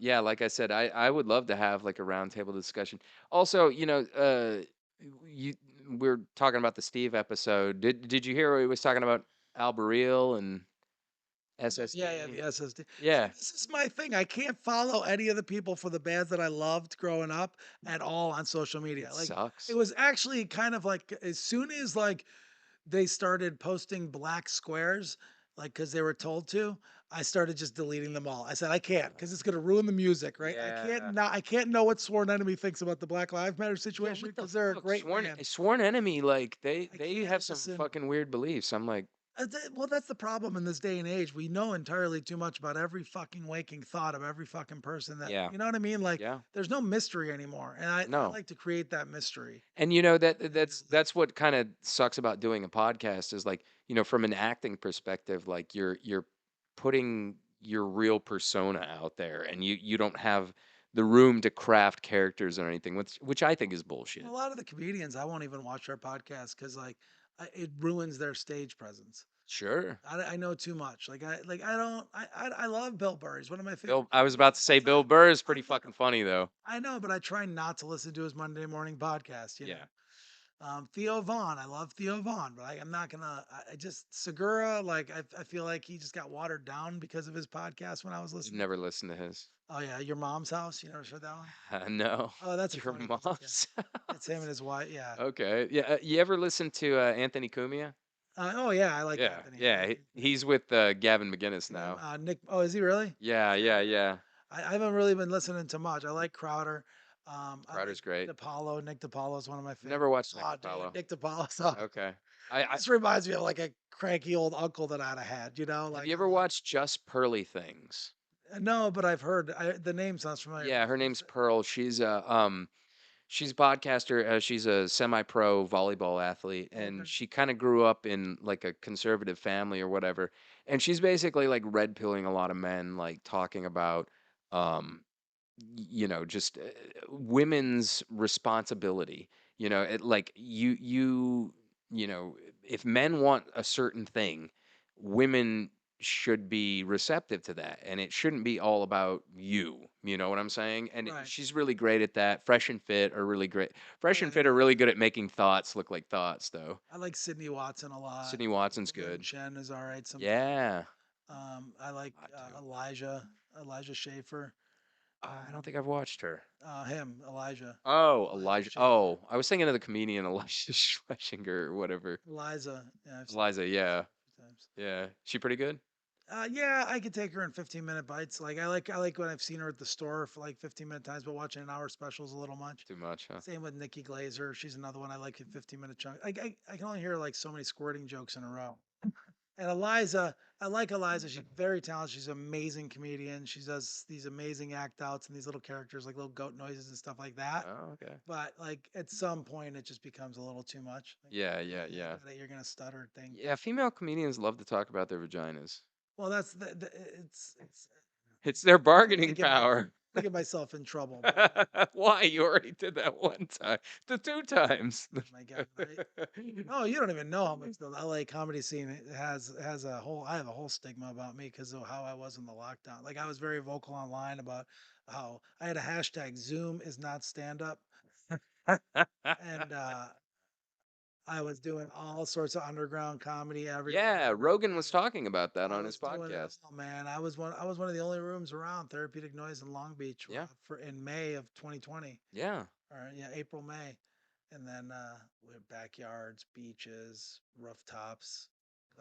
yeah, like I said, I would love to have like a roundtable discussion. Also, you we're talking about the Steve episode. Did you hear he was talking about Albereel and Yeah, yeah, the SSD? SSD. See, Yeah, this is my thing. I can't follow any of the people for the bands that I loved growing up at all on social it media. Like, it sucks. was actually kind of like as soon as like they started posting black squares, like because they were told to, I started just deleting them all. I said I can't because it's gonna ruin the music, right? Yeah. I can't know what Sworn Enemy thinks about the Black Lives Matter Yeah, situation what the because they're a fuck? great band. Sworn Enemy, like I they can't have some listen. fucking weird beliefs. I'm like, Well, that's the problem in this day and age. We know entirely too much about every fucking waking thought of every fucking person that, yeah, you know what I mean? Like, yeah. there's no mystery anymore. And I No. like to create that mystery. And that's what kind of sucks about doing a podcast is like, from an acting perspective, like you're putting your real persona out there and you don't have the room to craft characters or anything, which I think is A bullshit. lot of the comedians, I won't even watch their podcast because, like, it ruins their stage presence. Sure. I know too much. I don't, I love Bill Burr. He's one of my favorite I was comedians about of to all say Bill time. Burr is I pretty love, fucking funny though. I know, but I try not to listen to his Monday morning podcast, you know? Yeah. Theo Vaughn, I love Theo Vaughn, but I'm not gonna. I just Segura, like I feel like he just got watered down because of his podcast when I was I've listening. never listened to his. Oh yeah, Your Mom's House. You never heard that one? No. Oh, that's a Your funny podcast. mom's It's him and house. his wife. Yeah. Okay. Yeah. You ever listen to Anthony Cumia? Oh yeah, I like Yeah. Anthony. I Yeah. like Anthony. He's with Gavin McGinnis Him, now. Nick. Oh, is he really? Yeah. Yeah. Yeah. I haven't really been listening to much. I like Crowder. I like Crowder's great. DePaulo. Nick DePaulo is one of my Never favorites. watched Nick Oh, dude, Apollo. Nick DePaulo. So Okay. he just reminds me of like a cranky old uncle that I'd have had. You know, Have like you ever watched Just Pearly Things? no, but I've heard the name sounds familiar. Yeah, her name's Pearl. She's a podcaster. She's a semi-pro volleyball athlete, Okay. and she kind of grew up in like a conservative family or whatever. And she's basically like red pilling a lot of men, like talking about, um, just women's responsibility. Like you know, if men want a certain thing, women should be receptive to that, and it shouldn't be all about you. You know what I'm saying? And Right. she's really great at that. Fresh and Fit are really great. Oh Fresh yeah, and they're Fit are really really good. good at making thoughts look like thoughts, though. I like Sydney Watson a lot. Sydney Watson's Lin good. Chen is all right sometimes. Yeah, I like too. Elijah Schaefer. I don't Um, think I've watched her. Elijah Elijah. Schaefer. Oh, I was thinking of the comedian Elijah Schlesinger or whatever. Eliza, yeah, I've seen Eliza, her yeah, a few times. yeah. She pretty good. Yeah, I could take her in 15-minute bites. Like I like when I've seen her at the store for like 15-minute times, but watching an hour special is a little much. Too much, huh? Same with Nikki Glazer. She's another one I like in 15-minute chunks. I can only hear like so many squirting jokes in a row. And Eliza, I like Eliza. She's very talented. She's an amazing comedian. She does these amazing act outs and these little characters, like little goat noises and stuff like that. Oh, okay. But like at some point, it just becomes a little too much. Like, Yeah, yeah, yeah, yeah, I yeah. got it. You're gonna stutter thing. Yeah, female comedians love to talk about their vaginas. Well, that's it's. It's their I don't want to bargaining get my power. get myself in trouble, but Why? You already did that one time. The two times. oh my God, no, you don't even know how much the LA comedy scene has a whole. I have a whole stigma about me because of how I was in the lockdown. Like I was very vocal online about how I had a hashtag Zoom is not stand up, and I was doing all sorts of underground comedy everywhere. Yeah, Rogan was talking about that I on his was doing it podcast. all, man. I was one of the only rooms around Therapeutic Noise in Long Beach Yeah, for in May of 2020, yeah. or yeah, April May, and then we had backyards, beaches, rooftops,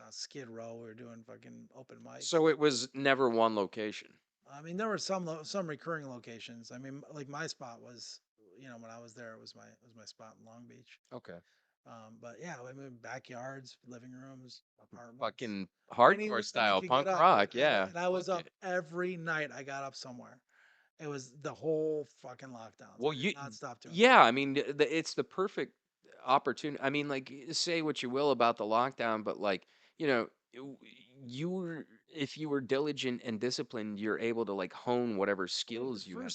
Skid Row. We were doing fucking open mics. So it was never one location. I mean, there were some recurring locations. I mean, like my spot was, you know, when I was there, it was my spot in Long Beach. Okay. But yeah, I mean, backyards, living rooms, apartments, Fucking anywhere hardcore I style could get punk up. rock. Yeah. And I was Fuck up it. every night. I got up somewhere. It was the whole fucking lockdowns. Well, I did not stop doing it. yeah, I mean, it's the perfect opportunity. I mean, like, say what you will about the lockdown, but like, you know, you you were, if you were diligent and disciplined, you're able to like hone whatever Well, skills you have,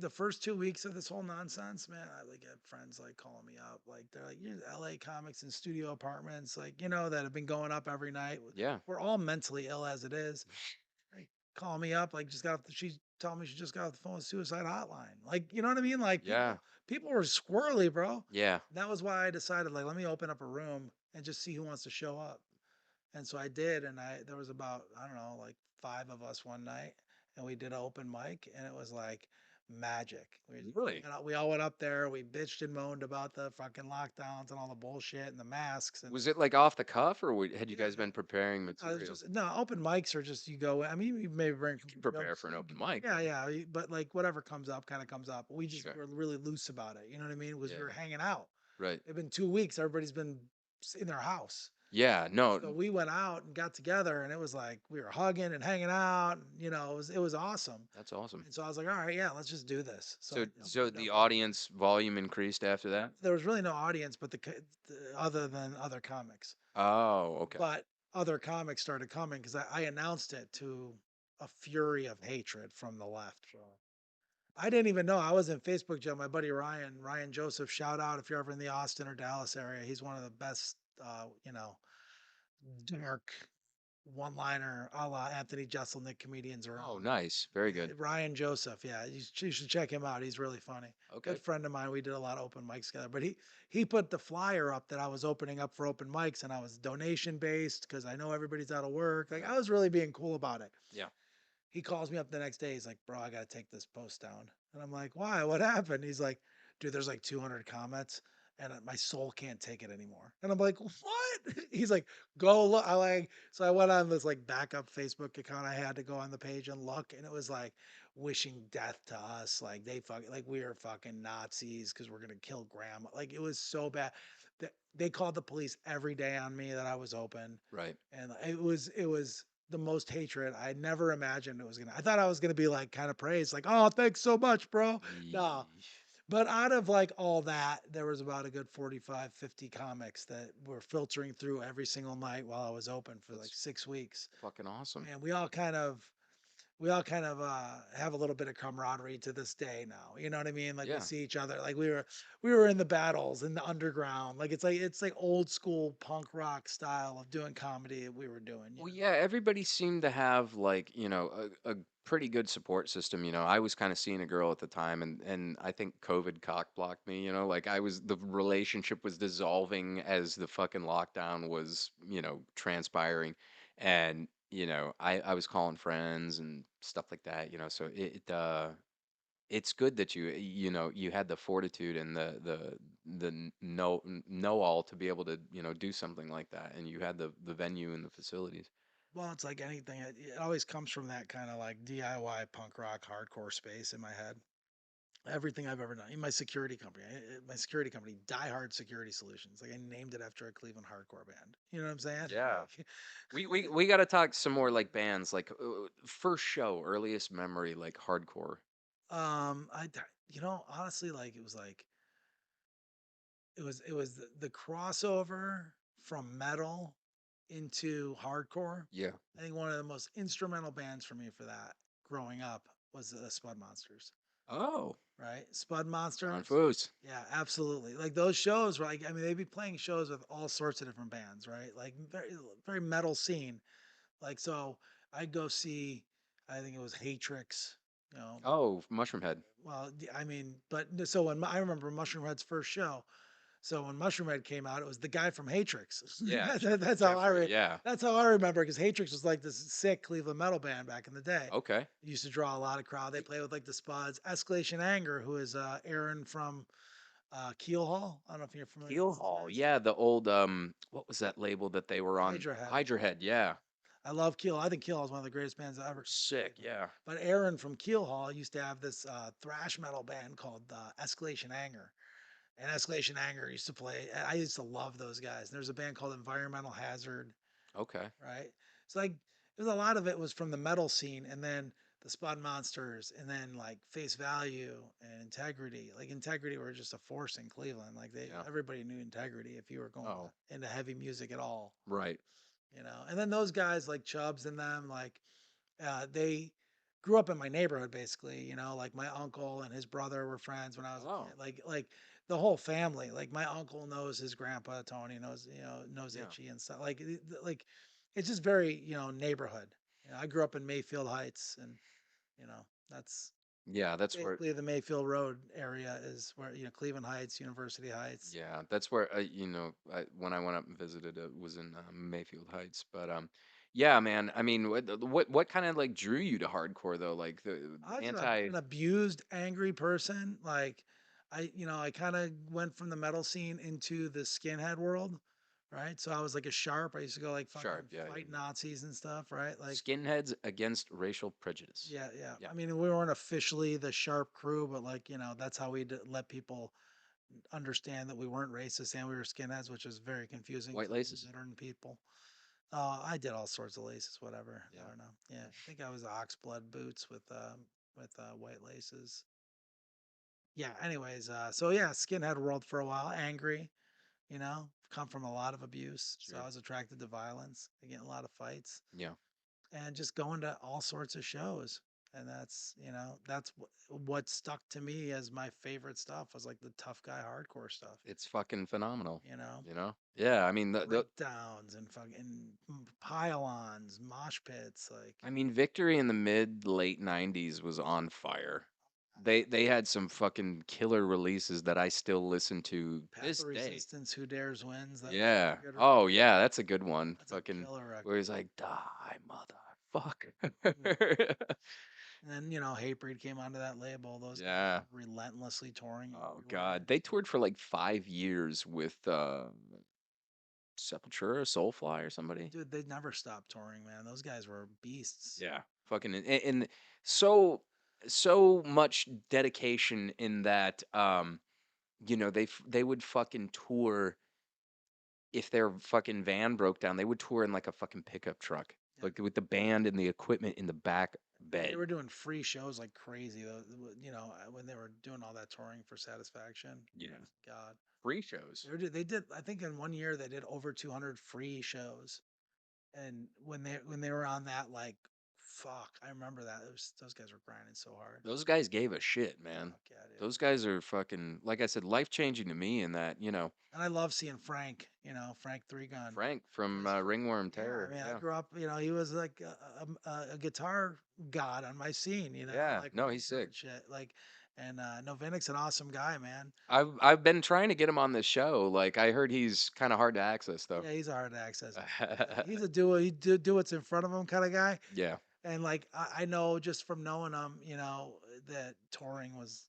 the first 2 weeks of this whole nonsense, man, I like had friends like calling me up, like they're like, "You're LA comics in studio apartments, like you know that have been going up every night. Yeah. We're all mentally ill as it is. Like, call me up, like just got off the, she told me she just got off the phone with suicide hotline. Like, you know what I mean? Like Yeah. people were squirrely, bro. Yeah. That was why I decided, like, let me open up a room and just see who wants to show up. And so I did, and there was about, I don't know, like five of us one night, and we did an open mic, and it was like magic. Really? We all went up there, we bitched and moaned about the fucking lockdowns and all the bullshit and the masks and Was it like off the cuff, or had you yeah, guys been preparing no, it's material? just no open mics are just you go. I mean, you maybe bring a You can couple prepare jokes. for an open mic. Yeah, yeah, but like whatever comes up, kind of comes up. We just Sure. were really loose about it. You know what I mean? Because we were Yeah. hanging out. Right. It's been 2 weeks. Everybody's been in their house. Yeah. No. So we went out and got together, and it was like we were hugging and hanging out. And, it was awesome. That's awesome. And so I was like, all right, yeah, let's just do this. So I So opened the up. audience volume increased after that? There was really no audience, but other than other comics, Oh, okay. but other comics started coming because I announced it to a fury of hatred from the left. So I didn't even know I was in Facebook jail. My buddy Ryan Joseph, shout out if you're ever in the Austin or Dallas area. He's one of the best, dark one-liner a la Anthony Jeselnik comedians Oh, around. nice. Very good. Ryan Joseph, yeah, you should check him out. He's really funny. Good Okay. friend of mine. We did a lot of open mics together. But he put the flyer up that I was opening up for open mics, and I was donation based because I know everybody's out of work. Like Right. I was really being cool about it. Yeah. He calls me up the next day. He's like, "Bro, I got to take this post down." And I'm like, "Why? What happened?" He's like, "Dude, there's like 200 comments, and my soul can't take it anymore." And I'm like, "What?" He's like, "Go look." So I went on this like backup Facebook account I had to go on the page and look, and it was like wishing death to us, like like we were fucking Nazis because we're gonna kill grandma. Like it was so bad. They called the police every day on me that I was open, Right. and it was the most hatred I never imagined it was gonna. I thought I was gonna be like kind of praised, like, "Oh, thanks so much, bro." No, Yeesh. but out of like all that, there was about a good 45, 50 comics that were filtering through every single night while I was open for like That's 6 weeks. fucking awesome. And we all kind of have a little bit of camaraderie to this day now. You know what I mean? Like we Yeah. see each other. Like we were in the battles in the underground. Like it's like old school punk rock style of doing comedy that we were doing. Well, yeah, everybody seemed to have like, a pretty good support system. I was kind of seeing a girl at the time, and I think COVID cock blocked me, like the relationship was dissolving as the fucking lockdown was, transpiring. And, I was calling friends and stuff like that, so it's good that you had the fortitude and the know all to be able to, do something like that, and you had the venue and the facilities. Well, it's like anything. It always comes from that kind of like DIY punk rock hardcore space in my head. Everything I've ever done in my security company, Die Hard Security Solutions. Like I named it after a Cleveland hardcore band. You know what I'm saying? Yeah. Like, We got to talk some more like bands, like first show, earliest memory, like hardcore. honestly, like it was the crossover from metal into hardcore. Yeah. I think one of the most instrumental bands for me for that growing up was the Spud Monsters. Oh, Right? Spud John Monsters. Foos. Yeah, absolutely. Like those shows were like, I mean, they'd be playing shows with all sorts of different bands, right? Like very, very metal scene. Like, so I'd go see, I think it was Hatrix, you know. Oh, Mushroom Head. Well, I mean, so I remember Mushroomhead's first show. So when Mushroomhead came out, it was the guy from Hatrix. Yeah, That's how Jeffrey. Yeah. that's how I remember because Hatrix was like this sick Cleveland metal band back in the day. Okay. Used to draw a lot of crowd. They Y- play with like the Spuds, Escalation Anger, who is Aaron from Keel Hall. I don't know if you're familiar with Keel those Hall. guys. Yeah, the old what was that label that they were on? Hydra Head. Hydra Head. Yeah. I love Keel. I think Keel Hall is one of the greatest bands that They're ever come out of sick. Cleveland. Yeah. But Aaron from Keel Hall used to have this thrash metal band called Escalation Anger. And Escalation Anger used to play. I used to love those guys. There's a band called Environmental Hazard, Okay. right? It's like there's a lot of it was from the metal scene, and then the Spud Monsters, and then like Face Value and Integrity. Like Integrity were just a force in Cleveland. Like Yeah. everybody knew Integrity if you were going Oh, into heavy music at all, right. you know. And then those guys like Chubbs and them, like they grew up in my neighborhood basically, like my uncle and his brother were friends when I was a Oh, kid. Like the whole family. Like my uncle knows his grandpa Tony, knows yeah. Itchy and stuff. Like it's just very, neighborhood. Yeah, I grew up in Mayfield Heights, and you know that's Yeah, that's where. basically the Mayfield Road area is where Cleveland Heights, University Heights. Yeah, that's where when I went up and visited, it was in Mayfield Heights. But yeah, man. I mean, what kind of like drew you to hardcore though? Like the I was anti. an abused, angry person. Like I kind of went from the metal scene into the skinhead world, right? So I was like a sharp. I used to go like Sharp, fucking yeah, yeah. fight Nazis and stuff, right? Like, Skinheads against racial prejudice. yeah, yeah. Yeah, I mean, we weren't officially the sharp crew, but like, that's how we let people understand that we weren't racist and we were skinheads, which is very confusing white to laces. modern people. I did all sorts of laces, whatever. I Yeah, don't know. Yeah, I think I was oxblood boots with white laces. Yeah. Anyways, so yeah, skinhead world for a while. Angry, come from a lot of abuse, so I sure. was attracted to violence. I get in a lot of fights, Yeah, and just going to all sorts of shows. And that's what stuck to me as my favorite stuff was like the tough guy hardcore stuff. it's fucking phenomenal. You know, You know? Yeah, I mean breakdowns and fucking pile-ons, mosh pits, like I mean Victory in the mid late 90s was on fire. They had some fucking killer releases that I still listen to Path this of day. Resistance, Who Dares Wins. That was Yeah. a good record. Oh yeah, that's a good one. That's a Fucking killer where record. he's like, die, Mm. motherfucker. And then Hatebreed came onto that label. Those guys Yeah. were relentlessly touring Oh everywhere. God. They toured for like 5 years with Sepultura, Soulfly or somebody. Dude, they never stopped touring, man. Those guys were beasts. Yeah. Fucking and so so much dedication in that they would fucking tour if their fucking van broke down, they would tour in like a fucking pickup truck, Yeah. like with the band and the equipment in the back They bed. were doing free shows like crazy though. When they were doing all that touring for Satisfaction. Yeah. God. Free shows. They did I think in one year they did over 200 free shows. And when they were on that, like, fuck, I remember that. Those guys were grinding so hard. Those guys gave a shit, man. Fuck yeah, dude. Those guys are fucking, like I said, life changing to me in that, And I love seeing Frank, Frank Three Gun. Frank from Because Ringworm yeah, I Terror. mean, I Yeah. grew up, he was like a guitar god on my scene, Yeah. like No, he's Rancho sick. and shit. Like, and Novinic's an awesome guy, man. I've been trying to get him on this show. Like I heard he's kind of hard to access though. Yeah, he's a hard to access guy. He's a do do what's in front of him kind of guy. Yeah. And like I know just from knowing him, that touring was,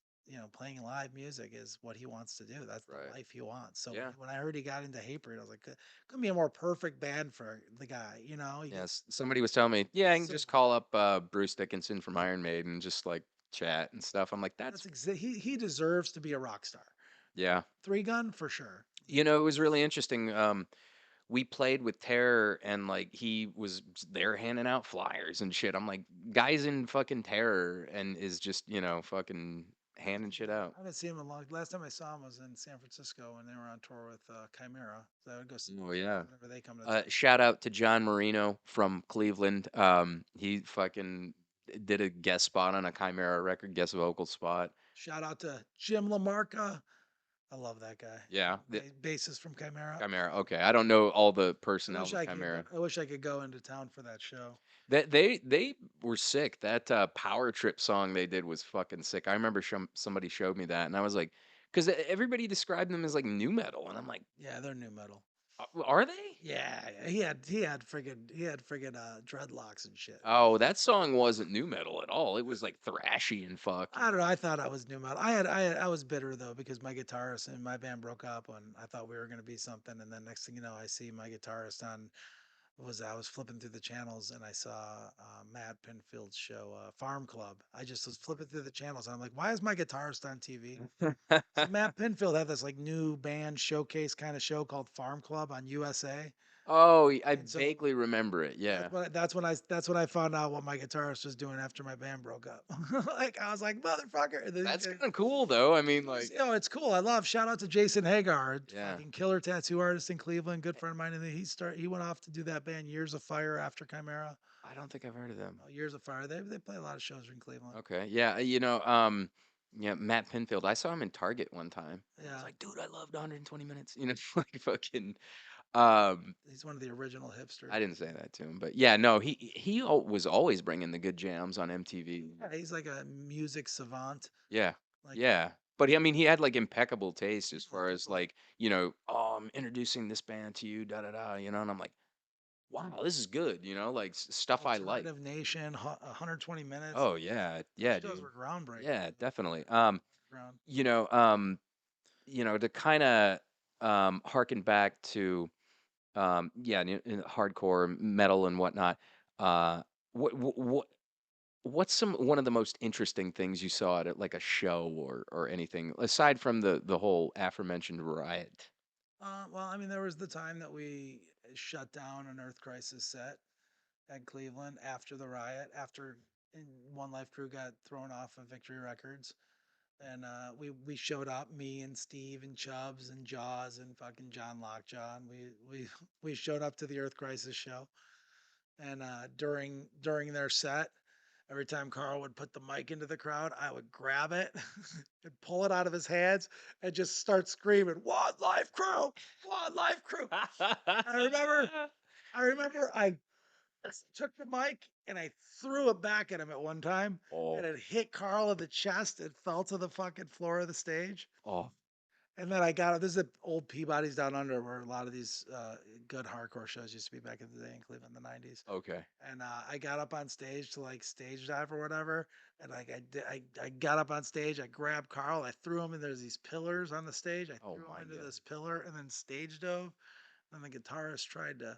playing live music is what he wants to do. That's the Right. life he wants. So Yeah. when I heard he got into Hatebreed, I was like, couldn't be a more perfect band for the guy. He gets Yes. Somebody was telling me, yeah, I can so just call up Bruce Dickinson from Iron Maiden and just like chat and stuff. I'm like, that's he deserves to be a rock star. yeah. Three Gun for sure. It was really interesting. We played with Terror and like he was there handing out flyers and shit. I'm like, guys in fucking Terror and is just, fucking handing shit out. I haven't seen him in a long. Last time I saw him was in San Francisco when they were on tour with Chimera. So I would go see Oh those guys yeah. whenever they come to town. Shout out to John Marino from Cleveland. He fucking did a guest spot on a Chimera record, guest vocal spot. Shout out to Jim LaMarca. I love that guy. Yeah, the Bassist from Chimera. Chimera. Okay, I don't know all the personnel of Chimera. I wish I could go into town for that show. That they were sick. That Power Trip song they did was fucking sick. I remember somebody showed me that, and I was like, because everybody described them as like new metal, and I'm like, Yeah, they're new metal. Are they? Yeah, he had friggin' dreadlocks and shit. Oh, that song wasn't new metal at all. It was like thrashy and fuck. I don't know. I thought I was new metal. I was bitter though because my guitarist and my band broke up, and I thought we were gonna be something. And then next thing you know, I see my guitarist on was I was flipping through the channels and I saw Matt Pinfield's show, Farm Club. I just was flipping through the channels and I'm like, why is my guitarist on TV? So Matt Pinfield had this like new band showcase kind of show called Farm Club on USA. Oh, I And so vaguely remember it. Yeah, that's when I found out what my guitarist was doing after my band broke up. Like I was like, motherfucker. And then, that's kind of cool though. I mean, it was, like, it's cool. I love. Shout out to Jason Hagar, yeah. fucking killer tattoo artist in Cleveland, good friend of mine. And then he went off to do that band Years of Fire after Chimera. I don't think I've heard of them. Years of Fire. They play a lot of shows in Cleveland. Okay, yeah, yeah, Matt Pinfield. I saw him in Target one time, and I was Yeah. like, dude, I loved 120 minutes. Like fucking. Um, He's one of the original hipsters. I didn't say that to him, but yeah, no, he was always bringing the good jams on MTV. Yeah, he's like a music savant. Yeah, Like, yeah. But I mean, he had like impeccable taste as oh, far as totally. like, oh, I'm introducing this band to you, da da da, and I'm like, wow, this is good, like stuff I like. Alternative Nation, 120 minutes. Oh yeah, Those yeah, shows dude. were groundbreaking. Yeah, definitely. Ground. You know, um, to kind of harken back to yeah, in hardcore metal and whatnot. What what's one of the most interesting things you saw at like a show or anything aside from the whole aforementioned riot? Well, I mean, there was the time that we shut down an Earth Crisis set at Cleveland after the riot, after One Life Crew got thrown off of Victory Records. And we showed up, me and Steve and Chubbs and Jaws and fucking John Lockjaw, and we showed up to the Earth Crisis show. And during their set, every time Carl would put the mic into the crowd, I would grab it and pull it out of his hands and just start screaming, "One Life Crew, One Life Crew!" I remember, I took the mic and I threw it back at him at one time, and Oh, it hit Carl in the chest. It fell to the fucking floor of the stage. oh, And then I got it. This is at old Peabody's Down Under, where a lot of these good hardcore shows used to be back in the day in Cleveland in the '90s. okay. And I got up on stage to like stage dive or whatever. And like I got up on stage, I grabbed Carl, I threw him, and there's these pillars on the stage. I Oh threw him my into God. this pillar and then stage dove. And the guitarist tried to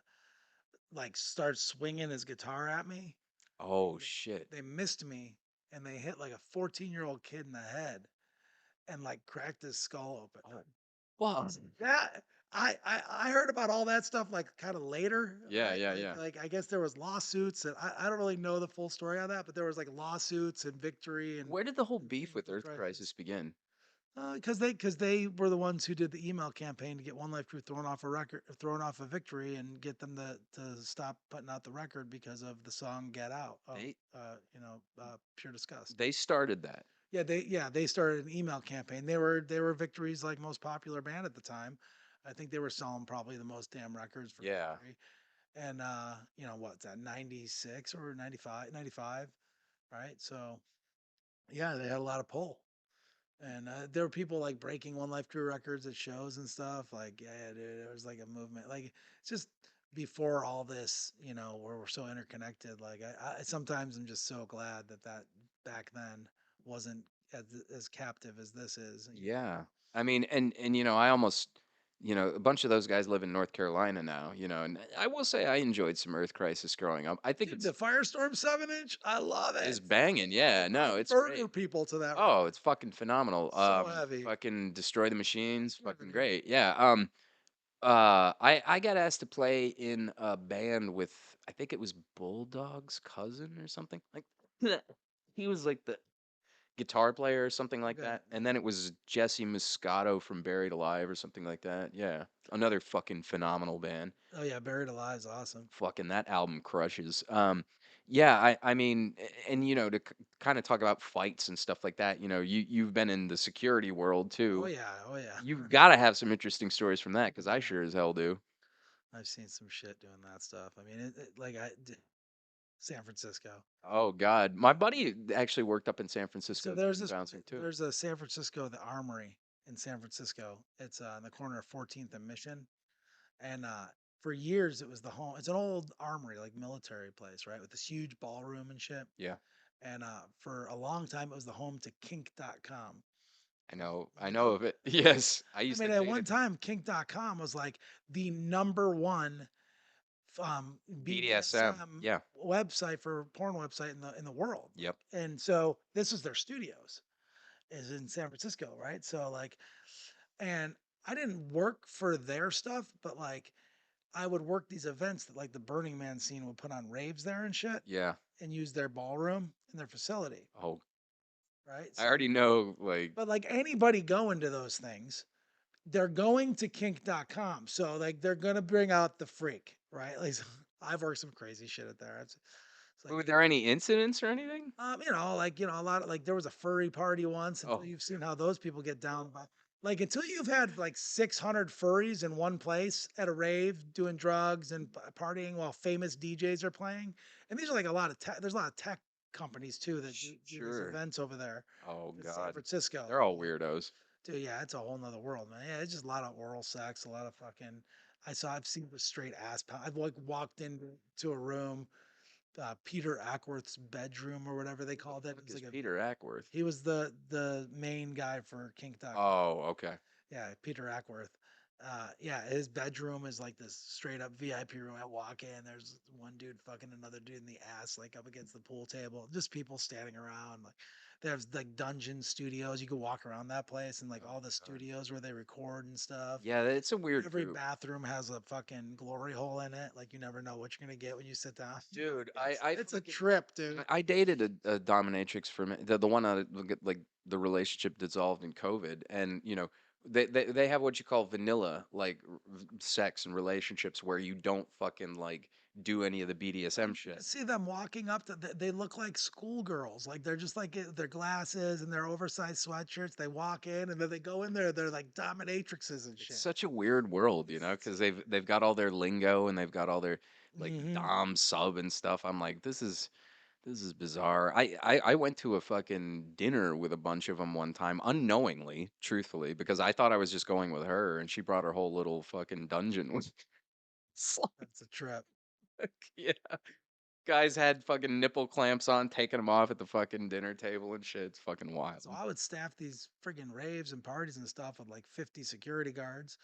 like start swinging his guitar at me. Oh And shit. they missed me and they hit like a 14-year-old kid in the head and like cracked his skull open. Oh, well, That I heard about all that stuff like kind of later, yeah, right? yeah, Like yeah. like I guess there was lawsuits and I don't really know the full story on that, but there was like lawsuits and victory Where did the whole and beef things with with the Earth crisis. Crisis begin? Because they were the ones who did the email campaign to get One Life Crew thrown off a record, thrown off a victory, and get them to stop putting out the record because of the song "Get Out." Oh, They pure disgust. they started that. Yeah, they started an email campaign. They were Victory's like most popular band at the time. I think they were selling probably the most damn records for Yeah. Victory. And what's that, 96 or 95, 95, right? So yeah, they had a lot of pull. And there were people like breaking One Life Crew records at shows and stuff. Like, yeah, dude, it was like a movement. Like, it's just before all this, where we're so interconnected. Like, I sometimes I'm just so glad that back then wasn't as captive as this is. Yeah. I mean, and I almost, a bunch of those guys live in North Carolina now, and I will say I enjoyed some Earth Crisis growing up. I think Dude, the it's Firestorm 7-inch, I love is it. banging. I Yeah, no, would it's murder great. people to that Oh, record. it's fucking phenomenal. So heavy. Fucking Destroy the Machines, fucking Riveting. great. Yeah. I got asked to play in a band with I think it was Bulldog's cousin or something. Like he was like the guitar player or something like Okay. that. And then it was Jesse Moscato from Buried Alive or something like that. Yeah. Another fucking phenomenal band. Oh yeah, Buried Alive is awesome. Fucking that album crushes. Yeah, I mean, and to kind of talk about fights and stuff like that, you've been in the security world Oh too. yeah, oh yeah. You've got to have some interesting stories from that because I Yeah. sure as hell do. I've seen some shit doing that stuff. I mean, San Francisco. Oh God, my buddy actually worked up in San So Francisco there's doing this bouncing too. there's a San Francisco, the Armory in San Francisco. It's in the corner of 14th and Mission, and for years it was the home. It's an old armory, like military place, right, with this huge ballroom and shit. Yeah, And for a long time, it was the home to Kink.com. I You know know? of it. Yes, I I used mean, to at date one it. time, Kink.com was like the number one BDSM. BDSM Yeah. website for porn website in the world. Yep. And so this is their studios is in San Francisco, right? So like, and I didn't work for their stuff, but like I would work these events that like the Burning Man scene would put on raves there and shit Yeah. and use their ballroom in their facility, Oh, right? I So, already know. Like, but like anybody going to those things, they're going to kink.com. So like they're gonna bring out the freak, right? Like I've worked some crazy shit at there. It's like were there any incidents or anything? like a lot of like there was a furry party once, and so Oh, you've seen how those people get down. But Like until you've had like 600 furries in one place at a rave doing drugs and partying while famous DJs are playing, and these are like a lot of tech. There's a lot of tech companies too that do these Sure. events over there Oh in San God. Francisco. They're all weirdos. Dude, yeah, it's a whole nother world, man. Yeah, it's just a lot of oral sex, a lot of fucking. I've seen the straight ass pound. I've like walked into a room, Peter Ackworth's bedroom or whatever they Who the called it. fuck It's is like a Peter Ackworth? he was the main guy for Kink.com. Oh, okay. Yeah, Peter Ackworth. Yeah, his bedroom is like this straight up VIP room. I walk in, there's one dude fucking another dude in the ass, like up against the pool table. Just people standing around. Like there's like dungeon studios. You can walk around that place and like Oh all the God. studios where they record and stuff. Yeah, it's a weird Every group. bathroom has a fucking glory hole in it. Like you never know what you're gonna get when you sit down. Dude, It's I it's a fucking trip, dude. I dated a dominatrix for the one like the relationship dissolved in COVID, and they have what you call vanilla like sex and relationships where you don't fucking like do any of the BDSM You shit. can see them walking up to they look like schoolgirls. Like they're just like their glasses and their oversized sweatshirts. They walk in and then they go in there. They're like dominatrixes and It's shit. such a weird world, because they've got all their lingo and they've got all their like Hmm. dom sub and stuff. I'm like, this is bizarre. I went to a fucking dinner with a bunch of them one time, unknowingly, truthfully, because I thought I was just going with her, and she brought her whole little fucking dungeon with. It's That's a trip. like, yeah, guys had fucking nipple clamps on, taking them off at the fucking dinner table and shit. It's fucking wild. So I would staff these friggin' raves and parties and stuff with like 50 security guards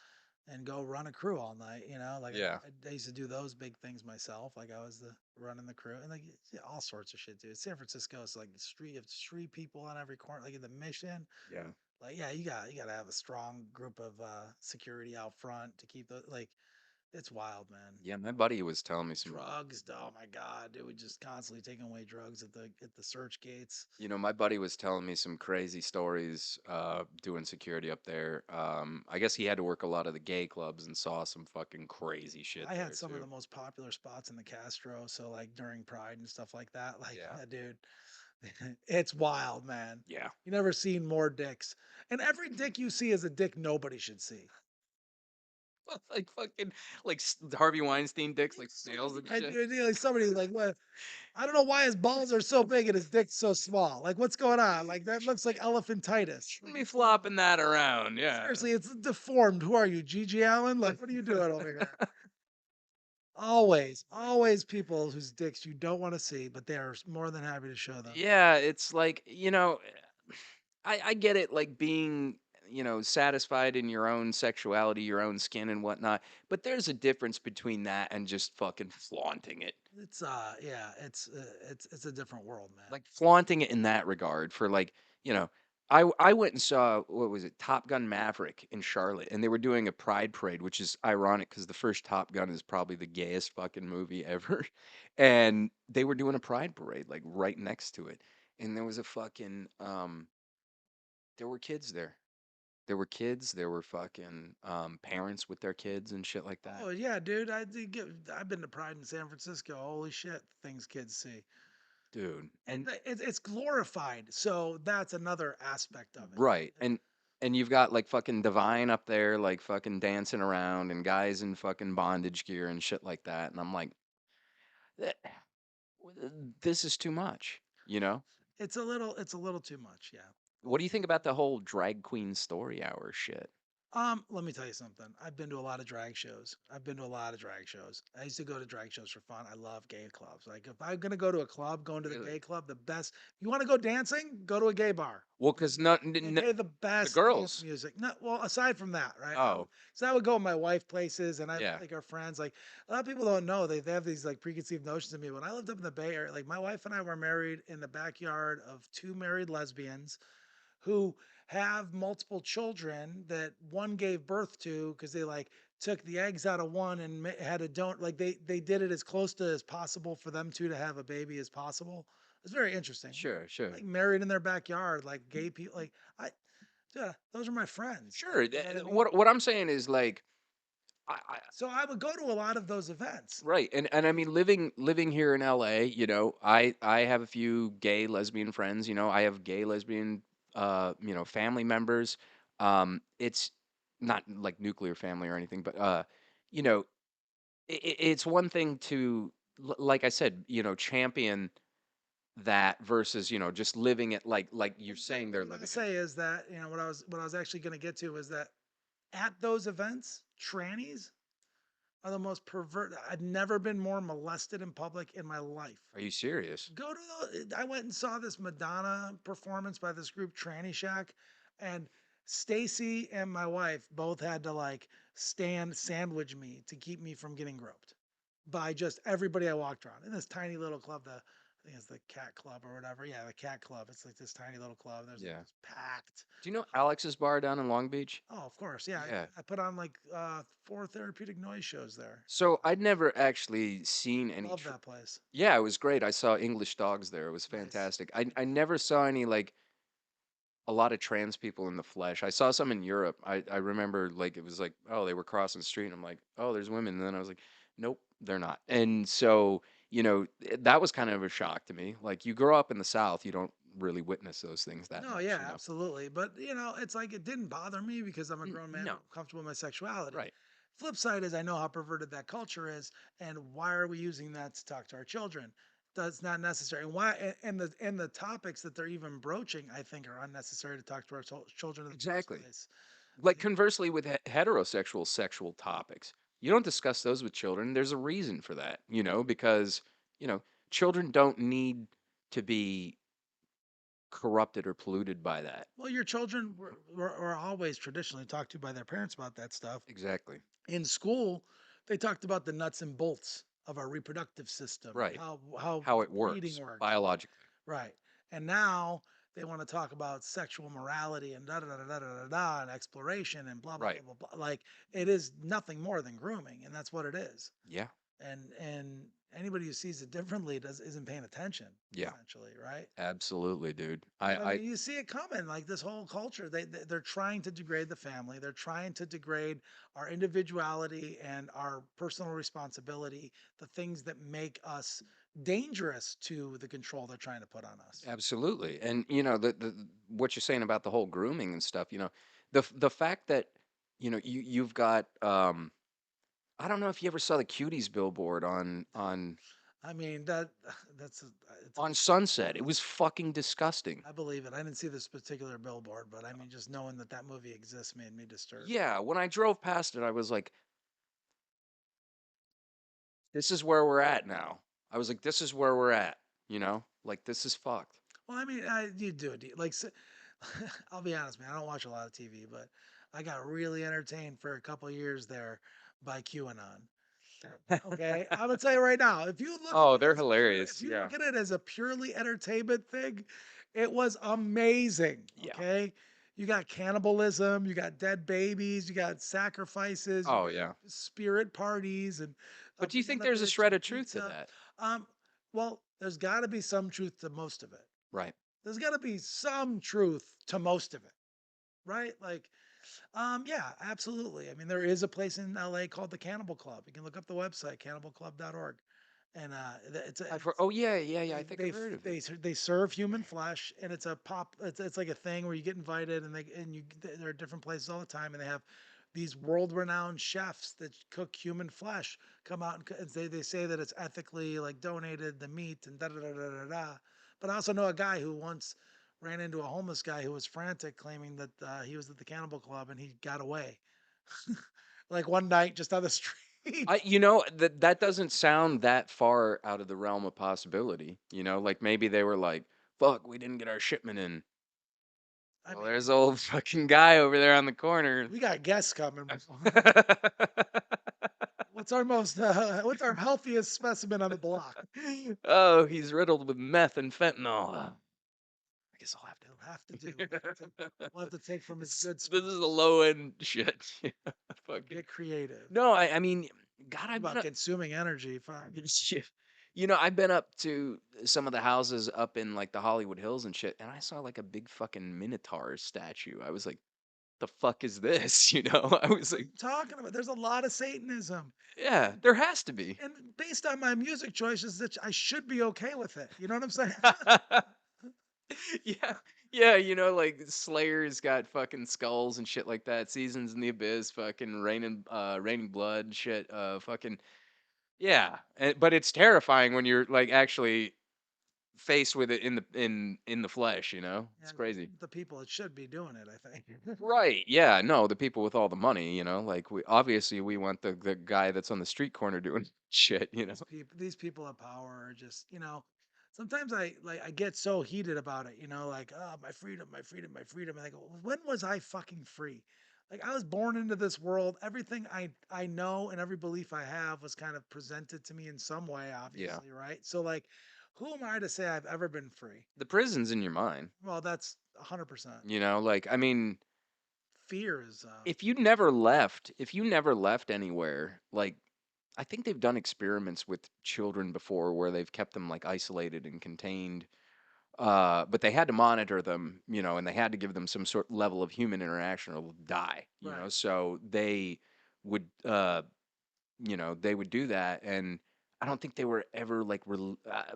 and go run a crew all night. You know, like Yeah, I used to do those big things myself. Like I was the running the crew and like yeah, all sorts of shit, dude. San Francisco is like street of street people on every corner. Like in the Mission, yeah, like yeah, you got to have a strong group of security out front to keep the like. It's wild, man. yeah. My buddy was telling me some. Drugs, oh my god, they would just constantly taking away drugs at the search gates. My buddy was telling me some crazy stories doing security up there. I guess he had to work a lot of the gay clubs and saw some fucking crazy shit I had there some of too. the most popular spots in the Castro, so like during Pride and stuff like that. Like, Yeah. yeah, dude, it's wild, man. Yeah. You never seen more dicks, and every dick you see is a dick nobody should see. Like fucking like Harvey Weinstein dicks, like snails and And shit. like somebody like what? I don't know why his balls are so big and his dick's so small. Like, what's going on? Like that looks like elephantitis. Let Like, me what's going on? flopping that around. Yeah. Seriously, it's deformed. Who are you, Gigi Allen? Like, what are you doing over here? Always, always people whose dicks you don't want to see, but they are more than happy to show them. Yeah, it's like, I get it, like being, satisfied in your own sexuality, your own skin and whatnot, but there's a difference between that and just fucking flaunting it. It's yeah, it's a different world, man. Like flaunting it in that regard for like, you know, I went and saw what was it, Top Gun Maverick in Charlotte, and they were doing a pride parade, which is ironic because the first Top Gun is probably the gayest fucking movie ever. And they were doing a pride parade like right next to it. And there was a fucking there were kids there. There were kids, there were fucking parents with their kids and shit like that. Oh yeah, dude. I've been to Pride in San Francisco. Holy shit, things kids see. Dude. And And it's glorified, so that's another aspect of it. right. And you've got like fucking Divine up there like fucking dancing around and guys in fucking bondage gear and shit like that. And I'm like, "Eh, this is too much, you know? It's a little too much, yeah. What do you think about the whole drag queen story hour shit? Let me tell you something. I've been to a lot of drag shows. I've been to a lot of drag shows. I used to go to drag shows for fun. I love gay clubs. Like if I'm gonna go to a club, going to the Really? gay club, the best. You want to go dancing? Go to a gay bar. Well, because not They play the the best dance girls. music. No, well, aside from that, right? Oh, So I would go with my wife places, and I yeah, like our friends. Like a lot of people don't know they have these like preconceived notions of me. When I lived up in the Bay Area, like my wife and I were married in the backyard of two married lesbians who have multiple children that one gave birth to because they like took the eggs out of one and had a don't like they did it as close to as possible for them two to have a baby as possible. It's very interesting. sure, sure. Like married in their backyard, like gay people. Like I, yeah, those are my friends. Like Sure. you know what I mean. What I'm saying is like I So I would go to a lot of those events. right. And I mean living here in LA, I have a few gay lesbian friends, I have gay lesbian family members. It's not like nuclear family or anything, but you know, it's one thing to, like I said, champion that versus, just living it like you're saying What they're I'm gonna living it. say is that what I was actually gonna get to is that at those events, trannies are the most pervert. I've never been more molested in public in my life. Are you serious? Go to I went and saw this Madonna performance by this group Tranny Shack, and Stacy and my wife both had to like stand sandwich me to keep me from getting groped by just everybody I walked around in this tiny little club. I think it's the Cat Club or whatever. Yeah, the Cat Club. It's like this tiny little club. There's like Yeah. this packed. Do you know Alex's bar down in Long Beach? Oh, of course. Yeah, Yeah. I put on like 4 therapeutic noise shows there. So I'd never actually seen any. Love that place. Yeah, it was great. I saw English dogs there. It was Nice. fantastic. I never saw any like a lot of trans people in the flesh. I saw some in Europe. I remember like it was like, oh, they were crossing the street and I'm like, oh, there's women. And then I was like, nope, they're not. And so, that was kind of a shock to me. Like you grow up in the South, you don't really witness those things that No, much, yeah, you know. absolutely. But it's like it didn't bother me because I'm a grown man No. comfortable with my sexuality. Right. Flip side is I know how perverted that culture is, and why are we using that to talk to our children? That's not necessary. And why and the topics that they're even broaching, I think, are unnecessary to talk to our children in the first Exactly. place. Like conversely with heterosexual sexual topics, you don't discuss those with children. There's a reason for that, because, you know, children don't need to be corrupted or polluted by that. Well, your children were always traditionally talked to by their parents about that stuff. Exactly. In school, they talked about the nuts and bolts of our reproductive system and Right. how How it breeding works works. biologically. Right. And now they want to talk about sexual morality and da da da da da da da and exploration and blah blah Right. blah blah blah. Like it is nothing more than grooming, and that's what it is. Yeah. And anybody who sees it differently isn't paying attention, Yeah. essentially, right? Absolutely, dude. But I I mean, you see it coming. Like this whole culture, they're trying to degrade the family. They're trying to degrade our individuality and our personal responsibility. The things that make us dangerous to the control they're trying to put on us. absolutely. And the what you're saying about the whole grooming and stuff, the fact that, you've got I don't know if you ever saw the cuties billboard I mean that that's a, it's a, on Sunset. It was fucking disgusting. I believe it. I didn't see this particular billboard, but I mean, just knowing that that movie exists made me disturbed. Yeah, when I drove past it, I was like, this is where we're at now. I was like, this is where we're at, Like this is fucked. Well, I mean, you do it. Like, I'll be honest, man. I don't watch a lot of TV, but I got really entertained for a couple years there by QAnon. Okay, I'm gonna tell you right now. If you look at Oh, it they're as pure, if hilarious. you Yeah. look at it as a purely entertainment thing, it was amazing. Yeah. Okay, you got cannibalism, you got dead babies, you got sacrifices, you Oh, got yeah. spirit parties, and But do you think banana there's a fish shred and of truth to pizza. that? Um, well, there's got to be some truth to most of it. Right. There's got to be some truth to most of it, right? Like, yeah, absolutely. I mean, there is a place in LA called the Cannibal Club. You can look up the website cannibalclub.org, and I've heard, oh yeah, yeah, yeah. I think I've they heard of it. they serve human flesh, and it's a pop. It's like a thing where you get invited, and you there are different places all the time, and they have these world-renowned chefs that cook human flesh come out and they say that it's ethically like donated the meat and da da da da da da. But I also know a guy who once ran into a homeless guy who was frantic, claiming that he was at the Cannibal Club and he got away, like one night just on the street. That doesn't sound that far out of the realm of possibility. Like maybe they were like, "Fuck, we didn't get our shipment in." I Well, mean, there's old fucking guy over there on the corner. we got guests coming. What's our healthiest specimen on the block? Oh, he's riddled with meth and fentanyl. I guess I'll have We'll have to do. We'll have to take from his good this is the spoons. low end shit. Fucking Get creative. no, I mean, God, Talk I've been about up. consuming energy. Fine. Shit. I've been up to some of the houses up in like the Hollywood Hills and shit, and I saw like a big fucking Minotaur statue. I was like, the fuck is this? I was What are like, you talking about? There's a lot of Satanism, yeah, there has to be. and based on my music choices, that I should be okay with it. You know what I'm saying? Yeah, Yeah, like Slayer's got fucking skulls and shit like that. Seasons in the Abyss, fucking Raining Blood, shit. Fucking yeah. But it's terrifying when you're like actually faced with it in the flesh. It's And crazy. the people that should be doing it, I think. Right. Yeah. No, the people with all the money. Like we want the guy that's on the street corner doing shit. These people of power are just, sometimes I get so heated about it, like, oh, my freedom, my freedom, my freedom. And I go, when was I fucking free? Like, I was born into this world. Everything I know and every belief I have was kind of presented to me in some way, Yeah. obviously, right? So like, who am I to say I've ever been free? The prison's in your mind. Well, that's 100%. Like I mean, Fear is if you never left anywhere, like I think they've done experiments with children before where they've kept them like isolated and contained. But they had to monitor them, and they had to give them some sort level of human interaction or they'll die. right. So would they would do that, and I don't think they were ever like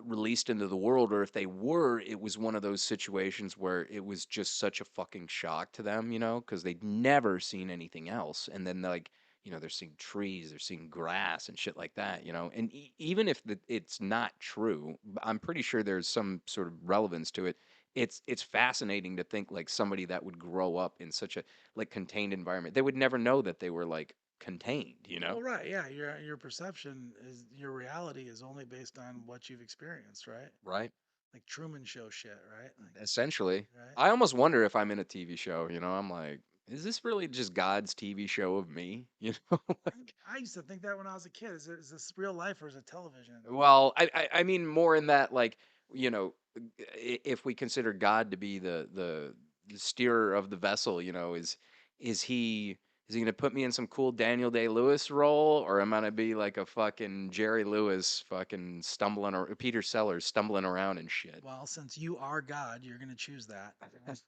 released into the world, or if they were, it was one of those situations where it was just such a fucking shock to them, because they'd never seen anything else, and then like they're seeing trees, they're seeing grass and shit like that, and even if it's not true, I'm pretty sure there's some sort of relevance to it. It's fascinating to think like somebody that would grow up in such a like contained environment, they would never know that they were like contained. Well, right, yeah. Your perception is your reality is only based on what you've experienced, right? Right? Like Truman Show shit, right? Like, Essentially. right? I almost wonder if I'm in a TV show. I'm like, is this really just God's TV show of me? Like, I used to think that when I was a kid. Is this real life or is it television? well, I mean more in that like, you know, if we consider God to be the steerer of the vessel, is he is he gonna put me in some cool Daniel Day-Lewis role, or am I gonna be like a fucking Jerry Lewis fucking stumbling, or Peter Sellers stumbling around and shit? Well, since you are God, you're gonna choose that.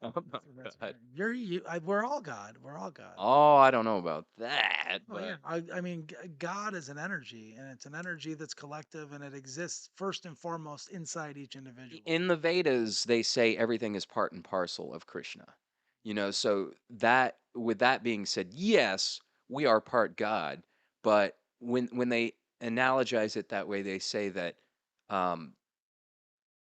Oh my That's God. fair. We're all God. We're all God. Oh, I don't know about that, Oh yeah. but I mean, God is an energy, and it's an energy that's collective, and it exists first and foremost inside each individual. in the Vedas, they say everything is part and parcel of Krishna. So that with that being said, yes, we are part God, but when they analogize it that way, they say that um,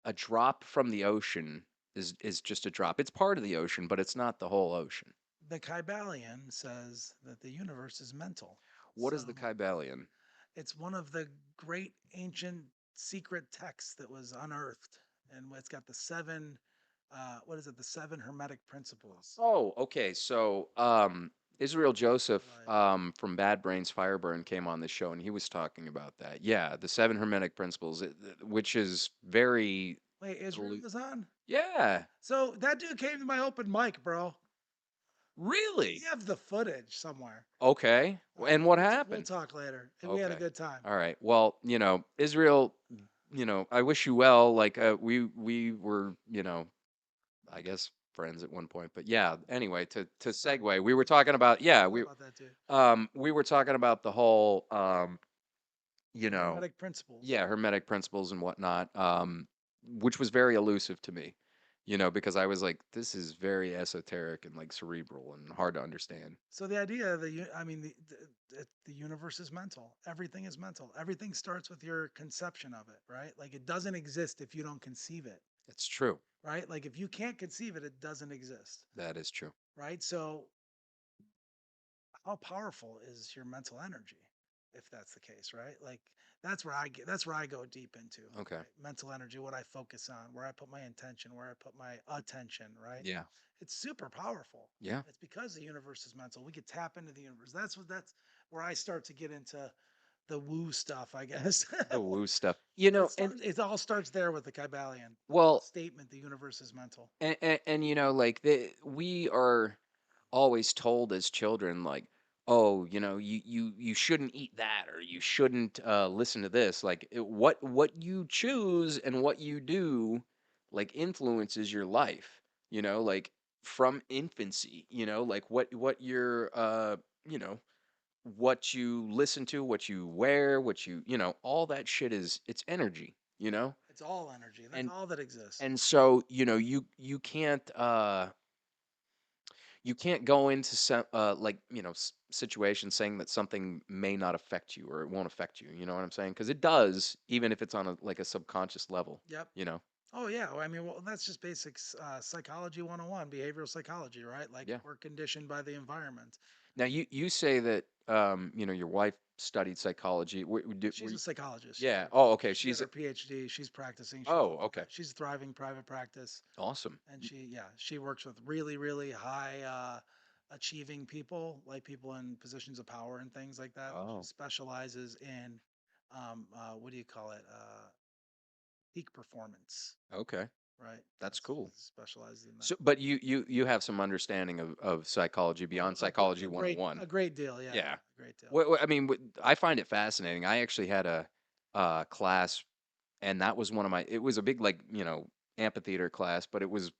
a drop from the ocean is just a drop. It's part of the ocean, but it's not the whole ocean. The Kybalion says that the universe is mental. What is the So Kybalion? it's one of the great ancient secret texts that was unearthed, and it's got the seven, what is it? The seven hermetic principles. Oh, okay. So, Israel Joseph Right. from Bad Brains Fireburn came on the show and he was talking about that. Yeah, the seven hermetic principles, which is very, Wait, Israel elu- was on. yeah, So that dude came to my open mic, bro. We really? have the footage somewhere. Okay. And what We'll happened? talk later. We had a Okay. good time. All right. Well, Israel, I wish you well. Like, we were, I guess friends at one point. But yeah, anyway, to Sorry. segue, we were talking about, yeah, Sorry about that, dude. we were talking about the whole you The know, hermetic principles. yeah, hermetic principles and whatnot, which was very elusive to me, because I was like, this is very esoteric and like cerebral and hard to understand. So the idea that I mean, the universe is mental. Everything is mental. Everything starts with your conception of it, right? Like it doesn't exist if you don't conceive it, It's true. right? Like if you can't conceive it, it doesn't exist, That is true. right? So how powerful is your mental energy if that's the case, right? Like that's where I go deep into, Okay. right? Mental energy, what I focus on, where I put my intention, where I put my attention, right? Yeah. It's super powerful. Yeah. It's because the universe is mental. We could tap into the universe. That's where I start to get into the woo stuff, I guess. The woo stuff. It all starts there with the Kybalion Well, statement the universe is mental. and like we are always told as children like, oh, you shouldn't eat that, or you shouldn't listen to this, like what you choose and what you do like influences your life, like from infancy, like what you're you know what you listen to, what you wear, what all that shit is, it's energy. It's all energy. That's And all that exists. and so, you can't go into like, situations saying that something may not affect you or it won't affect you. You know what I'm saying? Because it does, even if it's on a like a subconscious level. Yep. You know? Oh yeah. Well, I mean, well, that's just basics psychology 101, behavioral psychology, right? Like Yeah. we're conditioned by the environment. Now you say that your wife studied psychology. She's a psychologist. Yeah. Oh, okay. She did She's her PhD. She's practicing. oh, okay. She's thriving private practice, Awesome. and she works with really really high achieving people, like people in positions of power and things like that. She Oh, specializes in what do you call it? Peak performance, okay. right? That's That's cool. specializes in that. So, but you have some understanding of psychology beyond psychology A 101. great deal. Yeah, Yeah. yeah, a great deal. I mean, I find it fascinating. I actually had a class, and that was one of my. It was a big like amphitheater class, but it was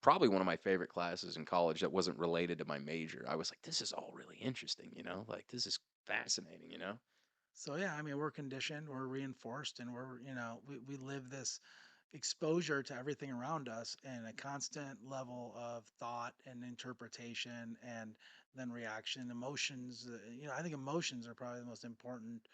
probably one of my favorite classes in college that wasn't related to my major. I was like, this is all really interesting. Like this is fascinating. So yeah, I mean, we're conditioned, we're reinforced, and we live this exposure to everything around us and a constant level of thought and interpretation and then reaction, emotions. I think emotions are probably the most important.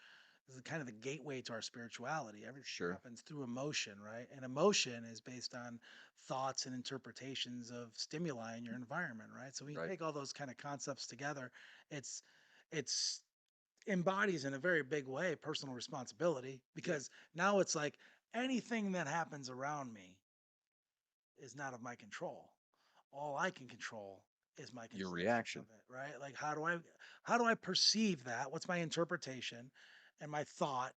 This is kind of the gateway to our spirituality. Everything Sure. happens through emotion, right? And emotion is based on thoughts and interpretations of stimuli in your environment, right? So when you Right. take all those kind of concepts together, it's it's embodies in a very big way personal responsibility Yeah. because now it's like anything that happens around me is not of my control. All I can control is my Your conceptions of reaction. it, right? Like how do I perceive that? What's my interpretation and my thought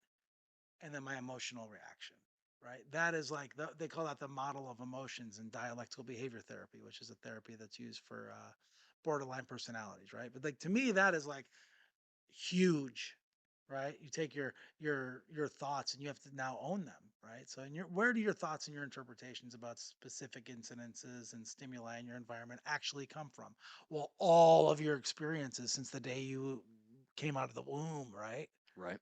and then my emotional reaction, right? That is like they call that the model of emotions in dialectical behavior therapy, which is a therapy that's used for borderline personalities, right? But like to me that is like huge, right? You take your thoughts and you have to now own them, right? So where do your thoughts and your interpretations about specific incidences and stimuli in your environment actually come from? Well, all of your experiences since the day you came out of the womb, right? Right.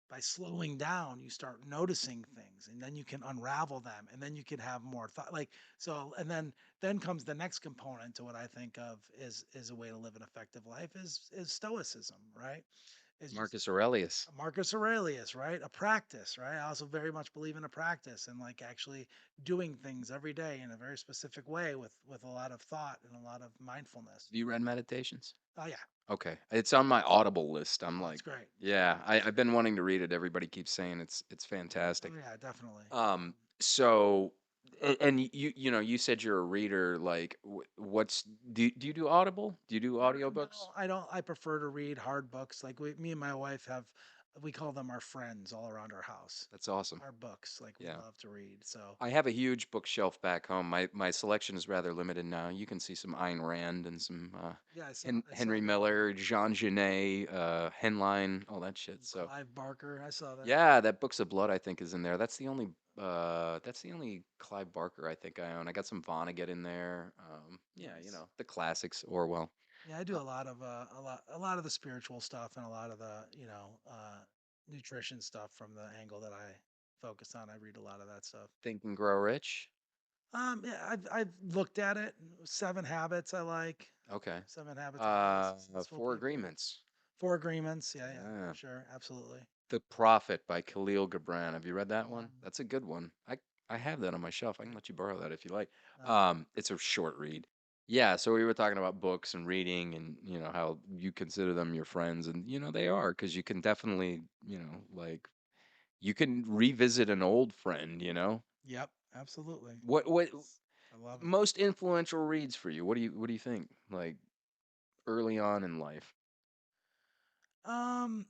By slowing down, you start noticing things and then you can unravel them and then you can have more thought, like, so. And then comes the next component to what I think of is a way to live an effective life is stoicism, right? Is just Marcus Aurelius. Marcus Aurelius, right? A practice, right? I also very much believe in a practice and like actually doing things every day in a very specific way with a lot of thought and a lot of mindfulness. Have you read Meditations? Oh yeah. Okay. It's on my Audible list. I'm Oh, it's like, great. It's great. yeah, I've been wanting to read it. Everybody keeps saying it's Oh fantastic. yeah, definitely. So, and you said you're a reader. Like, do you do Audible? Do you do No, audiobooks? I don't. I prefer to read hard books. Like me and my wife have, we call them our friends all around our house. That's awesome. Our books, like we Yeah. love to read. So I have a huge bookshelf back home. My selection is rather limited now. You can see some Ayn Rand and some yeah, I saw Henry the Miller, Jean Genet, Henline, all that shit. So Clive Barker. I saw that. yeah, that Books of Blood I think is in there. That's the only Clive Barker I think I own. I got some Vonnegut in there. Yeah, Nice. the classics, Orwell. Yeah, I do Uh, a lot of a lot of the spiritual stuff and a lot of the nutrition stuff from the angle that I focus on. I read a lot of that stuff. Think and Grow Rich. Yeah, I've looked at it. Seven Habits I like. Okay. Seven Habits of Highly Successful Four People. Agreements. Four Agreements. Yeah, yeah, for Yeah. sure, absolutely. The Prophet by Khalil Gibran. Have you read that one? Um, That's a good one. I have that on my shelf. I can let you borrow that if you like. uh, It's a short read. Yeah, so we were talking about books and reading and how you consider them your friends and they are because you can definitely, like you can revisit an old friend. yep, absolutely. What I love it. most influential reads for you? What do you think? Like early on in life. Um,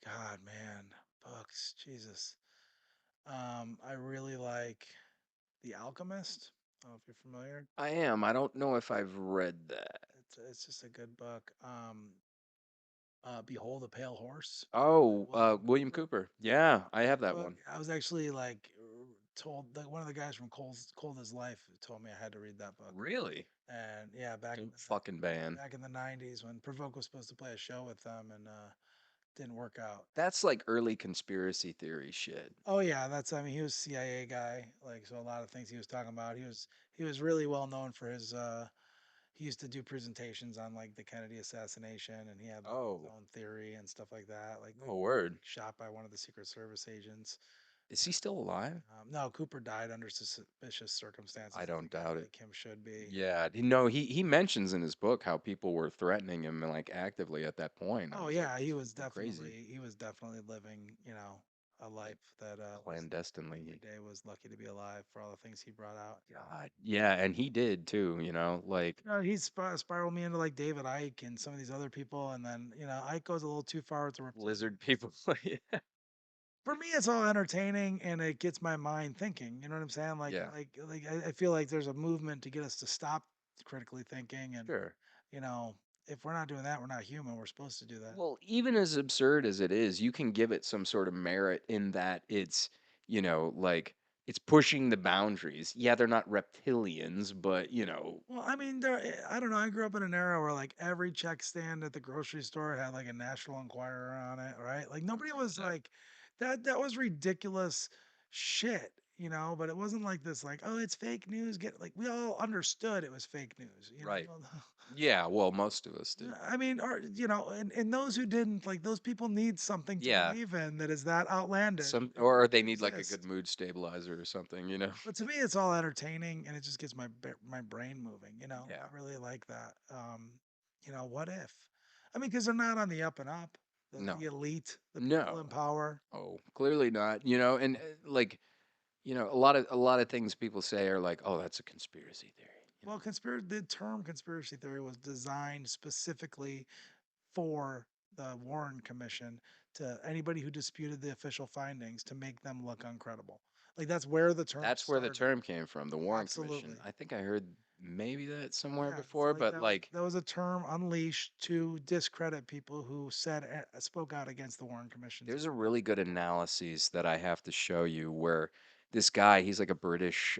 God, man, books, Jesus. I really like The Alchemist. I don't know if you're familiar. I am. I don't know if I've read that. It's just a good book. Behold a Pale Horse by Oh, William William Cooper. Cooper. Yeah, I have Great that book. one. I was actually like told that one of the guys from Cold as Life told me I had to read that book. Really? And yeah, back in Good fucking band. back in the '90s when Provoke was supposed to play a show with them, and didn't work out. That's like early conspiracy theory shit. Oh yeah, that's I mean he was CIA guy, like so a lot of things he was talking about. He was really well known for his he used to do presentations on like the Kennedy assassination and he had like his Oh, own theory and stuff like that, like no word. shot by one of the Secret Service agents. Is he still alive? No, Cooper died under suspicious circumstances, I don't doubt it. like him should be. Yeah, you know, he mentions in his book how people were threatening him like actively at that point. I Oh was like, yeah, this is so crazy. he was definitely living, a Like life that was every clandestinely. day was lucky to be alive for all the things he brought out. God. Yeah, and he did too, you know, like He's spiraled me into like David Icke and some of these other people, and then Icke goes a little too far with the lizard reptilians. people. Yeah. For me, it's all entertaining and it gets my mind thinking. You know what I'm saying? Yeah, I feel like there's a movement to get us to stop critically thinking, and sure. you know, if we're not doing that, we're not human. We're supposed to do that. Well, even as absurd as it is, you can give it some sort of merit in that it's, like it's pushing the boundaries. Yeah, they're not reptilians, but Well, I mean, I don't know. I grew up in an era where like every check stand at the grocery store had like a National Enquirer on it, right? Like nobody was 100%. like that. That was ridiculous shit, But it wasn't like this, like, oh, it's fake news. Get like we all understood it was fake news, Right. Yeah, well, most of us did. I mean, or and those who didn't, like, those people need something to Yeah. believe in that is that outlandish Some for or it they to need like a good exist. mood stabilizer or something. But to me, it's all entertaining, and it just gets my brain moving. Yeah. I really like that. What if? I mean, because they're not on the up and up. The No. elite, the people No. in power. Oh, clearly not. And like, a lot of things people say are like, "Oh, that's a conspiracy theory." Well, the term conspiracy theory was designed specifically for the Warren Commission to anybody who disputed the official findings to make them look uncredible. Like that's where the term That's where the started. term came from, the Warren Commission. Absolutely. I think I heard maybe that somewhere Yeah, so before, like but like that was a term unleashed to discredit people who spoke out against the Warren Commission's there's a opinion. really good analysis that I have to show you where this guy, he's like a British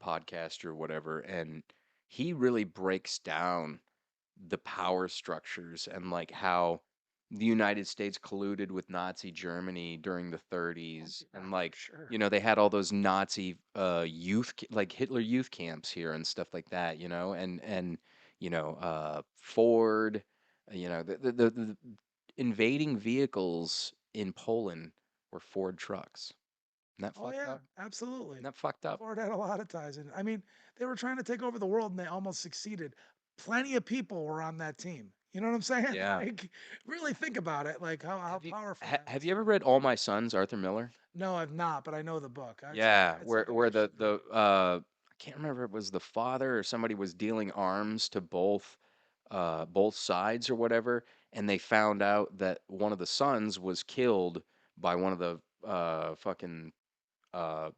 podcaster or whatever, and he really breaks down the power structures and like how the United States colluded with Nazi Germany during the Oh 30s yeah, and for like sure. they had all those Nazi like Hitler youth camps here and stuff like that, and Ford, the invading vehicles in Poland were Ford trucks. Isn't that Oh fucked yeah, up? absolutely. Isn't that fucked up? Ford had a lot of ties in. I mean, they were trying to take over the world and they almost succeeded. Plenty of people were on that team. You know what I'm saying? Yeah. Like, really think about it. Like how Have you powerful ha that have was you for ever them. read All My Sons, Arthur Miller? No, I've not, but I know the book. Yeah, It's where something I where should read. I can't remember if it was the father or somebody was dealing arms to both sides or whatever, and they found out that one of the sons was killed by one of the fucking uh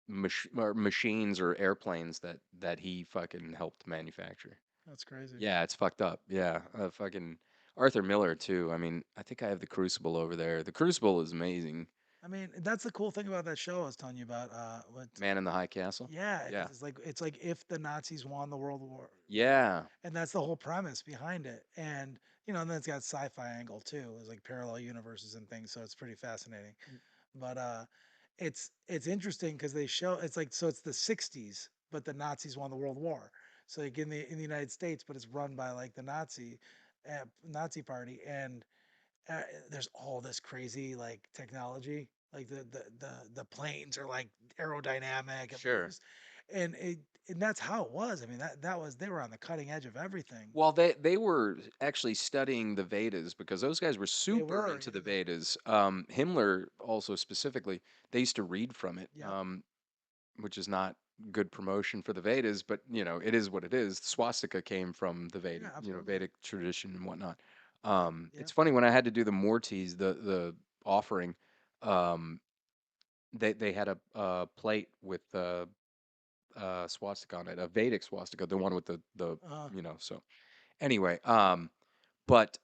machines or airplanes that he fucking helped manufacture. That's crazy. Yeah, it's fucked up. Yeah, fucking Arthur Miller too. I mean, I think I have the Crucible over there. The Crucible is amazing. I mean, that's the cool thing about that show I was telling you about. Man in the High Castle. Yeah, because Yeah. it's like if the Nazis won the World War, Yeah. and that's the whole premise behind it. And and then it's got sci-fi angle too. It's like parallel universes and things, so it's pretty fascinating. But it's interesting because they show it's like so it's the '60s, but the Nazis won the World War. So like in the United States, but it's run by like the Nazi party, and there's all this crazy like technology, like the planes are like aerodynamic and like Sure. just and that's how it was. I mean that was they were on the cutting edge of everything. Well, they were actually studying the Vedas because those guys were They super were, into the Vedas. Himmler also specifically, they used to read from it, yep, which is not good promotion for the Vedas, but it is what it is. Swastika came from the yeah, Vedic, absolutely, Vedic tradition and whatnot. yep, It's yep. funny when I had to do the Mortis, the offering, um, they had a plate with swastika on it, a Vedic swastika, the one with the Uh, so anyway, but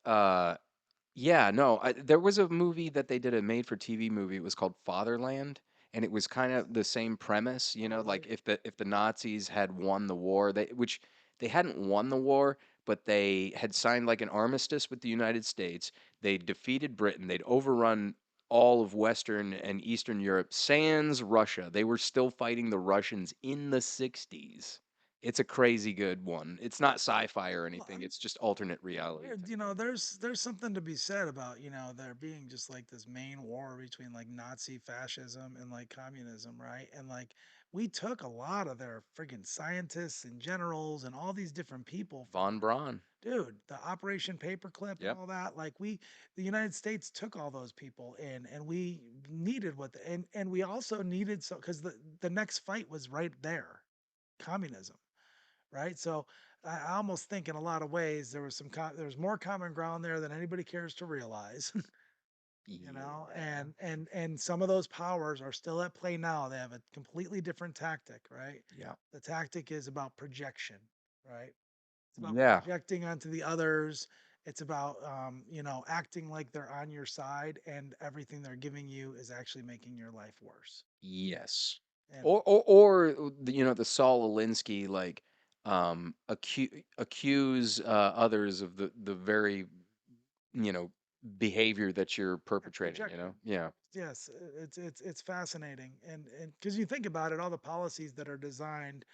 yeah, no, there was a movie that they did a made for TV movie. It was called Fatherland, and it was kind of the same premise, oh really? like if the Nazis had won the war, which they hadn't won the war, but they had signed like an armistice with the United States. They defeated Britain. They'd overrun all of Western and Eastern Europe, sans Russia. They were still fighting the Russians in the 60s. It's a crazy good one. It's not sci-fi or Well, anything. It's just alternate reality type you know, thing. there's something to be said about, you know, there being just like this main war between like Nazi fascism and like communism, right? And like we took a lot of their friggin' scientists and generals and all these different people from, Von Braun. dude, the Operation Paperclip and Yep. all that. Like the United States took all those people in, and we needed and we also needed, so because the next fight was right there, communism, right? So I almost think in a lot of ways there was there was more common ground there than anybody cares to realize. You know, Yeah. and some of those powers are still at play now. They have a completely different tactic, right? Yeah. The tactic is about projection, right? It's about Yeah. projecting onto the others. It's about you know, acting like they're on your side, and everything they're giving you is actually making your life worse. Yes. And Or you know, the Saul Alinsky like accuse others of the very, you know, behavior that you're perpetrating, you projecting. know? Yeah. Yes, it's fascinating, and because you think about it, all the policies that are designed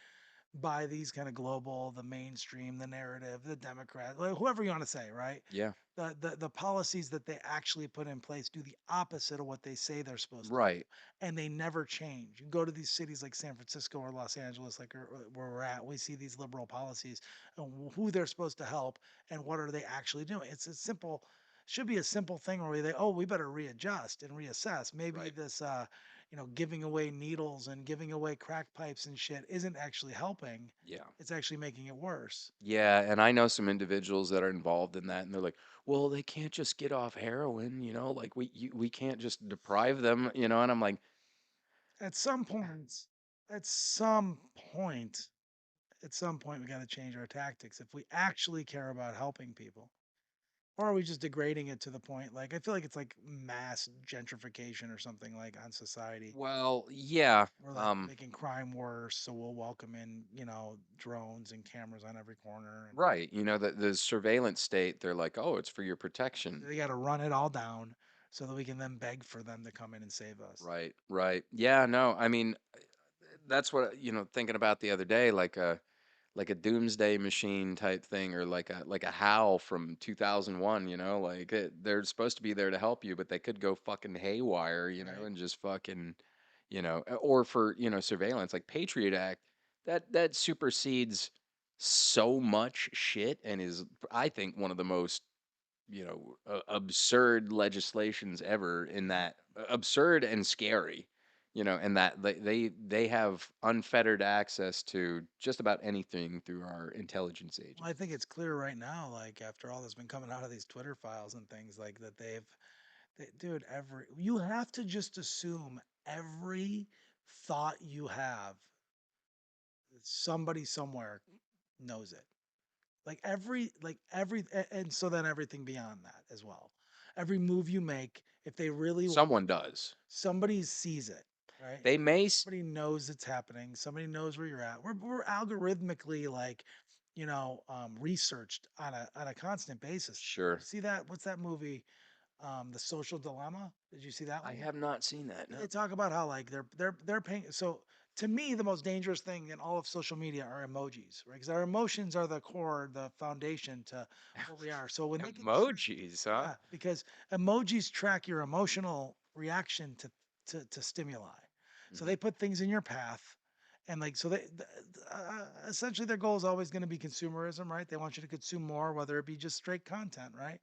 by these kind of global, the mainstream, the narrative, the Democrat, like whoever you want to say, right? Yeah. The policies that they actually put in place do the opposite of what they say they're supposed to do, Right. and they never change. You go to these cities like San Francisco or Los Angeles, like where we're at, we see these liberal policies and who they're supposed to help and what are they actually doing. It's a simple, should be a simple thing where they, oh, we better readjust and reassess. Maybe Right. this you know, giving away needles and giving away crack pipes and shit isn't actually helping. Yeah. It's actually making it worse. Yeah, and I know some individuals that are involved in that, and they're like, "Well, they can't just get off heroin, you know, like we can't just deprive them, you know." And I'm like, At some point, at some point, at some point, we got to change our tactics if we actually care about helping people. Or are we just degrading it to the point, like I feel like it's like mass gentrification or something like on society. "Well, yeah, We're like making crime worse, so we'll welcome in, you know, drones and cameras on every corner, and right, you know, the surveillance state, they're like, "Oh, it's for your protection." they got to run it all down so that we can then beg for them to come in and save us. Right, right. Yeah, no, I mean, that's what, you know, thinking about the other day, like a doomsday machine type thing, or like a HAL from 2001, you know, like they're supposed to be there to help you, but they could go fucking haywire, you know, Right. and just fucking, you know, or for, you know, surveillance, like Patriot Act, that supersedes so much shit and is, I think, one of the most, you know, absurd legislations ever, in that absurd and scary, you know, and that they have unfettered access to just about anything through our intelligence Well, I think agencies. it's clear right now, like after all that's been coming out of these Twitter files and things like that, dude, you have to just assume every thought you have, somebody somewhere knows it. And so then everything beyond that as well. Every move you make, if they really want, Someone does. somebody sees it, right? They may Somebody knows it's happening. Somebody knows where you're at. We're algorithmically like, you know, researched on a constant basis. You sure. see that? What's that movie? The Social Dilemma. Did you see that I one? have not seen that. They No. talk about how like they're paying. So to me, the most dangerous thing in all of social media are emojis, right? Because our emotions are the core, the foundation to what we are. So when they can Emojis, huh? yeah, because emojis track your emotional reaction to stimuli. So Hmm. they put things in your path, and like so essentially their goal is always going to be consumerism, right? They want you to consume more, whether it be just straight content, right?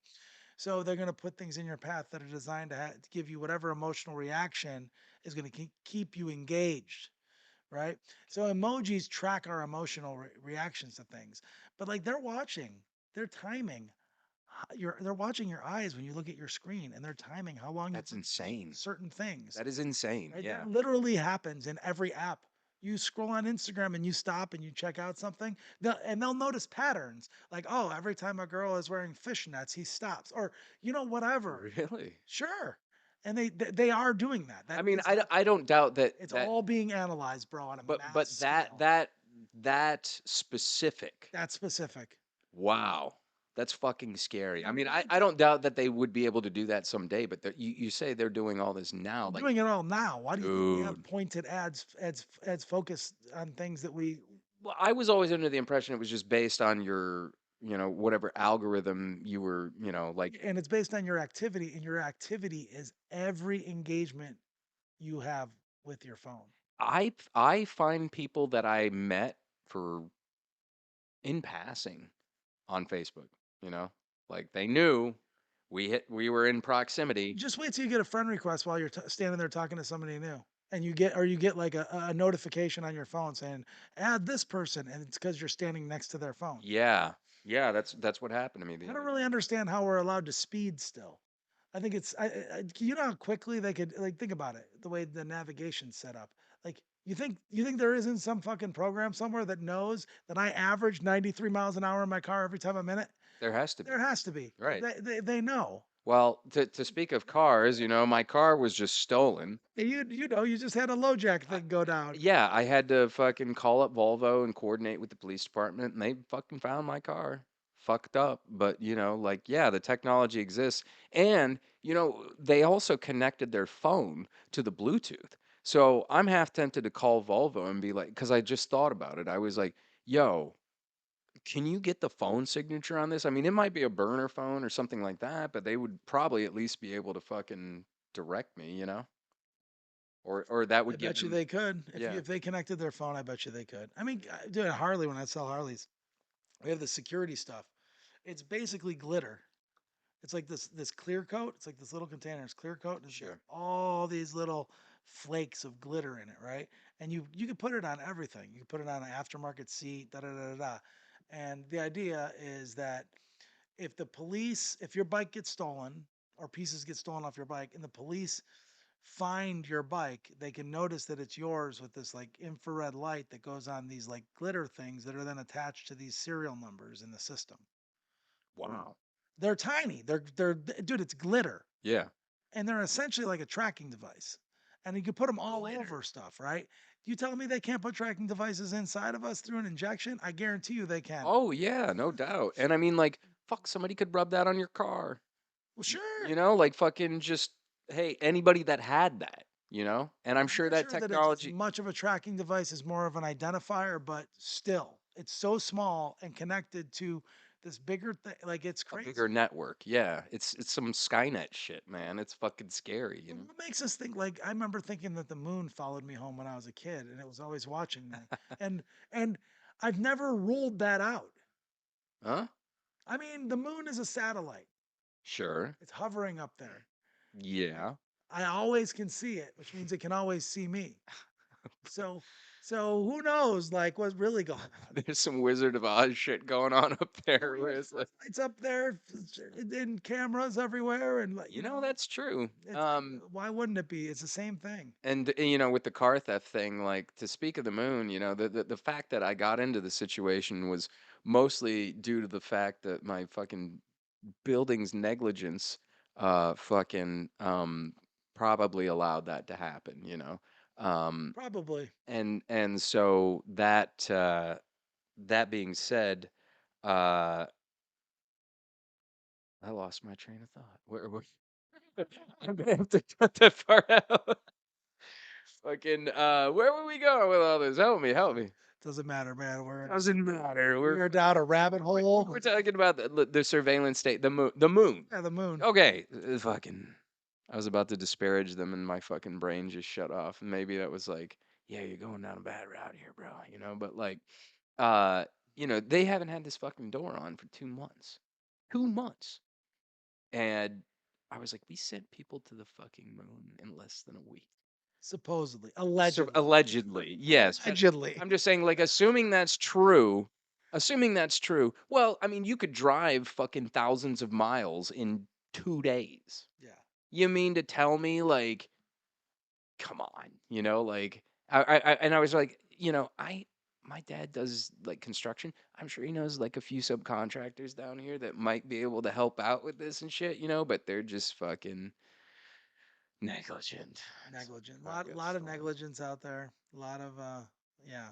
So they're going to put things in your path that are designed to give you whatever emotional reaction is going to keep you engaged, right? So emojis track our emotional reactions to things, but like they're watching, they're timing they're watching your eyes when you look at your screen, and they're timing how long you That's put insane. certain things, That is insane. right? That Yeah. literally happens in every app. You scroll on Instagram and you stop and you check out something, they'll notice patterns like, oh, every time a girl is wearing fishnets, he stops, or you know, whatever. Really? Sure, and they are doing that. I That mean, is I happening. don't doubt that It's that all being analyzed, bro, on a but mass that scale. That specific. That specific. Wow. That's fucking scary. I And mean, why I don't doubt that they would be able to do that someday, but you say they're doing all this now, they're like, doing it all now. Why do you think we have dude. pointed ads focused on things that we Well, I was always under the impression it was just based on your, whatever algorithm you were, like and it's based on your activity, and your activity is every engagement you have with your phone. I find people that I met for in passing on Facebook, you know? Like they knew we were in proximity. Just wait till you get a friend request while you're standing there talking to somebody new, and you get like a notification on your phone saying add this person, and it's because you're standing next to their phone. Yeah. Yeah, that's what happened to me the I don't other really day. understand how we're allowed to speed still. I think it's you know how quickly they could like think about it, the way the navigation's set up. Like you think there isn't some fucking program somewhere that knows that I average 93 miles an hour in my car every time I'm in it? There has to There be. has to be. Right. They know. Well, to speak of cars, my car was just stolen. You know you just had a low jack I, thing go down. yeah, I had to fucking call up Volvo and coordinate with the police department, and they fucking found my car. Fucked up, but like, yeah, the technology exists, and they also connected their phone to the Bluetooth. So I'm half tempted to call Volvo and be like, because I just thought about it. I was like, "Yo, can you get the phone signature on this?" I mean, it might be a burner phone or something like that, but they would probably at least be able to fucking direct me, or that I would give bet you them, they could. yeah, If they connected their phone, I bet you they could. I mean, dude, at Harley, when I sell Harleys, we have the security stuff. It's basically glitter. It's like this clear coat. It's like this little container. It's clear coat, and it's got sure. all these little flakes of glitter in it, right? And you can put it on everything. You can put it on an aftermarket seat, da da da da da. And the idea is that if your bike gets stolen or pieces get stolen off your bike, and the police find your bike, they can notice that it's yours with this like infrared light that goes on these like glitter things that are then attached to these serial numbers in the system. Wow. They're tiny. Dude, it's glitter. Yeah. And they're essentially like a tracking device. And you can put them all Glitter. over stuff, right? You telling me they can't put tracking devices inside of us through an injection? I guarantee you they can. Oh yeah, no doubt. And I mean, like, fuck, somebody could rub that on your car. Well, sure. Like fucking just, hey, anybody that had that, and I'm I'm sure not that sure that it's as technology. much of a tracking device as more of an identifier, but still, it's so small and connected to this bigger thing. Like it's A bigger crazy. network. Yeah, it's some Skynet shit, man. It's fucking scary, But what makes us think like I remember thinking that the moon followed me home when I was a kid and it was always watching me. And and I've never ruled that out. Huh? I mean, the moon is a satellite. Sure. It's hovering up there. Yeah. I always can see it, which means it can always see me. So so who knows like what's really going on. There's some Wizard of Oz shit going on up Oh, there we where got it's like, floodlights up there and cameras everywhere and like that's true. it's why wouldn't it be? It's the same thing. And with the car theft thing, like, to speak of the moon, the fact that I got into the situation was mostly due to the fact that my fucking building's negligence fucking probably allowed that to happen, Um Probably. and so that being said, uh I lost my train of thought. Where I'm gonna have to cut that part out. Fucking where were we going with all this? Help me, help me. Doesn't matter, man. Doesn't matter. We are down a rabbit We hole. were talking about the surveillance state, the moon, the moon. Yeah, the moon. Okay, fucking. I was about to disparage them, and my fucking brain just shut off. And maybe that was like, yeah, you're going down a bad route here, bro. But like, uh, they haven't had this fucking door on for 2 months, 2 months, and I was like, we sent people to the fucking moon in less than a week. Supposedly. So Allegedly. allegedly, yes, but Allegedly. I'm just saying, like, assuming that's true. Well, I mean, you could drive fucking thousands of miles in 2 days. Yeah. You mean to tell me, like, come on, like, and I was like, my dad does like construction. I'm sure he knows like a few subcontractors down here that might be able to help out with this and shit, but they're just fucking negligent. So Negligent. car got Lot of stolen. negligence out there. A lot of yeah.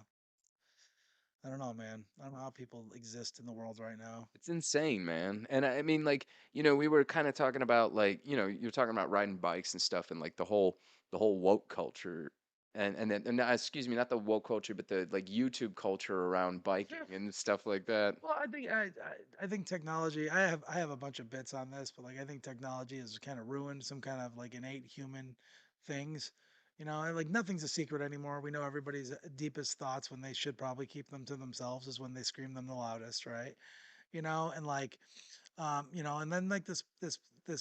I don't know, man. I don't know how people exist in the world right now. It's insane, man. And I mean, like, we were kind of talking about like, you're talking about riding bikes and stuff and like the whole woke culture and excuse me, not the woke culture, but the like YouTube culture around biking Sure. and stuff like that. Well, I think technology. I have a bunch of bits on this, but like I think technology has kind of ruined some kind of like innate human things. You know, and like nothing's a secret anymore. We know everybody's deepest thoughts when they should probably keep them to themselves is when they scream them the loudest, right? You know, and like you know, and then like this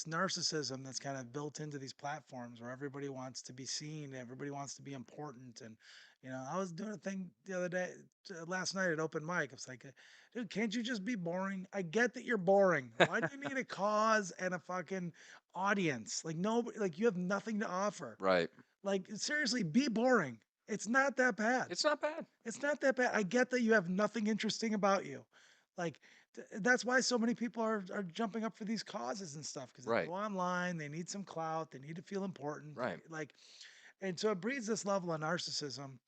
narcissism that's kind of built into these platforms where everybody wants to be seen, everybody wants to be important, and you know, I was doing a thing the other day, last night at open mic. I was like, dude, can't you just be boring? I get that you're boring. Why do you need a cause and a fucking audience? Like nobody, like you have nothing to offer. Right. Like seriously, be boring. It's not that bad. It's not bad. It's not that bad. I get that you have nothing interesting about you. Like that's why so many people are jumping up for these causes and stuff because they Right. go online, they need some clout, they need to feel important. Right. Like, and so it breeds this level of narcissism